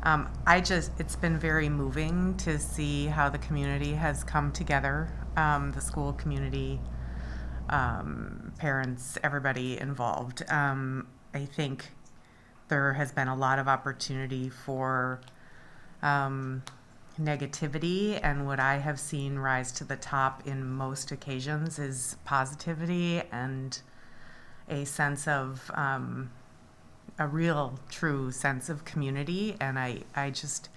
it's been very moving to see how the community has come together, the school community, parents, everybody involved. I think there has been a lot of opportunity for negativity, and what I have seen rise to the top in most occasions is positivity and a sense of a real, true sense of community. And I just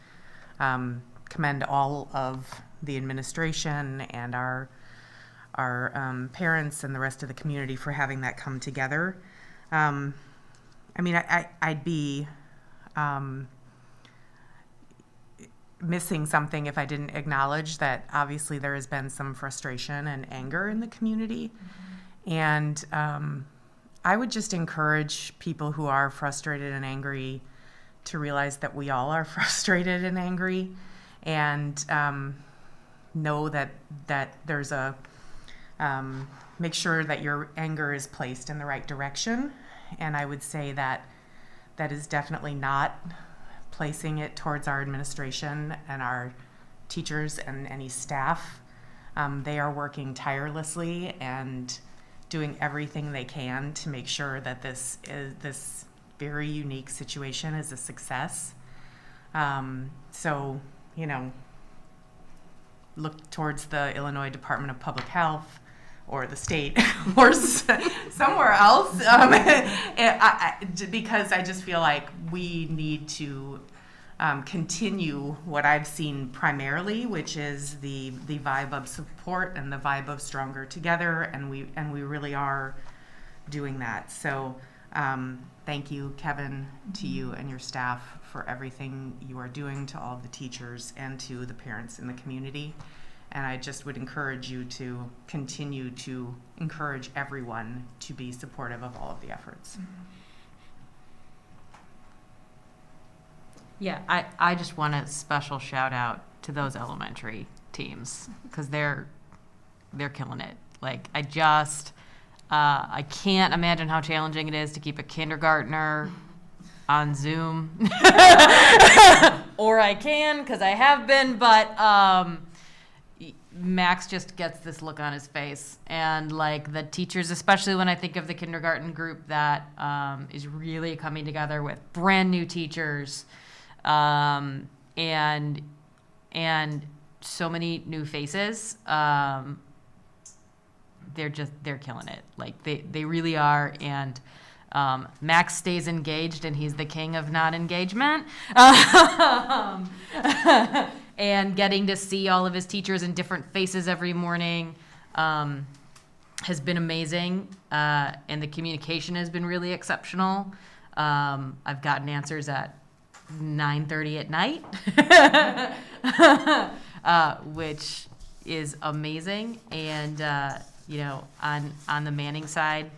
commend all of the administration and our parents and the rest of the community for having that come together. I mean, I'd be missing something if I didn't acknowledge that obviously there has been some frustration and anger in the community. And I would just encourage people who are frustrated and angry to realize that we all are frustrated and angry, and know that there's a make sure that your anger is placed in the right direction. And I would say that that is definitely not placing it towards our administration and our teachers and any staff. They are working tirelessly and doing everything they can to make sure that this very unique situation is a success. So, you know, look towards the Illinois Department of Public Health or the state or somewhere else, because I just feel like we need to continue what I've seen primarily, which is the vibe of support and the vibe of stronger together, and we really are doing that. So thank you, Kevin, to you and your staff for everything you are doing, to all of the teachers and to the parents in the community. And I just would encourage you to continue to encourage everyone to be supportive of all of the efforts. Yeah, I just want a special shout out to those elementary teams, because they're killing it. Like, I can't imagine how challenging it is to keep a kindergartner on Zoom. Or I can, because I have been, but Max just gets this look on his face. And like the teachers, especially when I think of the kindergarten group that is really coming together with brand new teachers, and so many new faces. They're killing it. Like they really are. And Max stays engaged, and he's the king of non-engagement. And getting to see all of his teachers in different faces every morning has been amazing. And the communication has been really exceptional. I've gotten answers at 9:30 at night, which is amazing. And, you know, on the Manning side,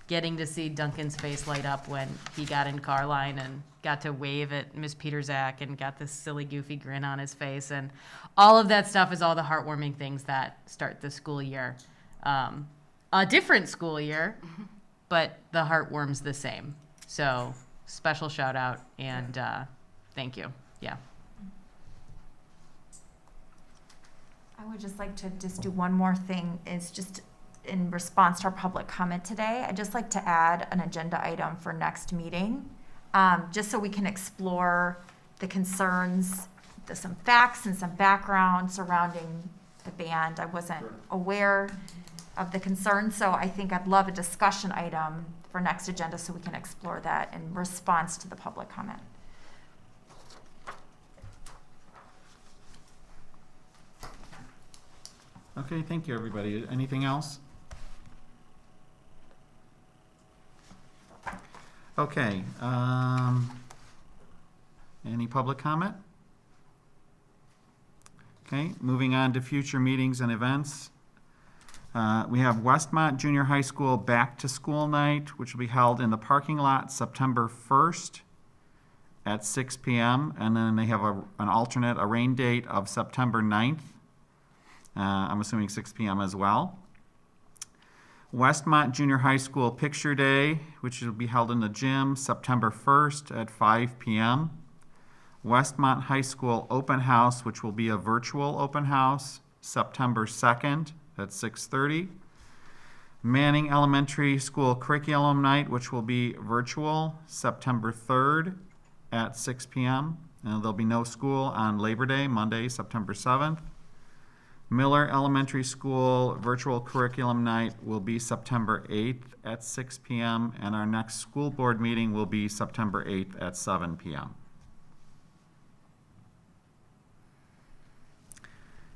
getting to see Duncan's face light up when he got in car line and got to wave at Miss Peterzak and got this silly, goofy grin on his face. And all of that stuff is all the heartwarming things that start the school year. A different school year, but the heartwarm's the same. So special shout out and thank you. Yeah. I would just like to just do one more thing, is just in response to our public comment today. I'd just like to add an agenda item for next meeting, just so we can explore the concerns, some facts and some background surrounding the band. I wasn't aware of the concerns, so I think I'd love a discussion item for next agenda so we can explore that in response to the public comment. Okay, thank you, everybody. Anything else? Okay, any public comment? Okay, moving on to future meetings and events. We have Westmont Junior High School Back to School Night, which will be held in the parking lot September 1st at 6 p.m. And then they have an alternate, a rain date of September 9th. I'm assuming 6 p.m. as well. Westmont Junior High School Picture Day, which will be held in the gym September 1st at 5 p.m. Westmont High School Open House, which will be a virtual open house, September 2nd at 6:30. Manning Elementary School Curriculum Night, which will be virtual, September 3rd at 6 p.m. There'll be no school on Labor Day, Monday, September 7th. Miller Elementary School Virtual Curriculum Night will be September 8th at 6 p.m., and our next school board meeting will be September 8th at 7 p.m.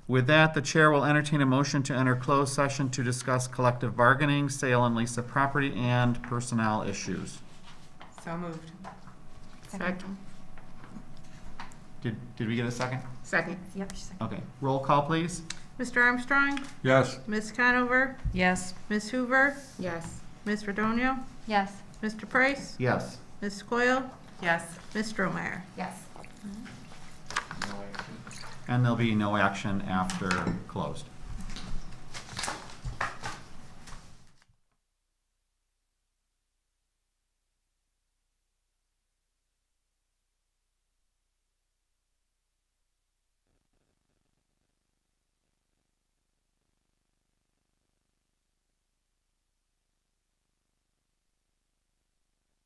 With that, the chair will entertain a motion to enter closed session to discuss collective bargaining, sale and lease of property, and personnel issues. So moved. Second. Did we get a second? Second. Yep, she's like, Okay, roll call, please. Mr. Armstrong? Yes. Ms. Conover? Yes. Ms. Hoover? Yes. Ms. Redonio? Yes. Mr. Price? Yes. Ms. Coyle? Yes. Ms. Stromeyer? yes. And there'll be no action after closed.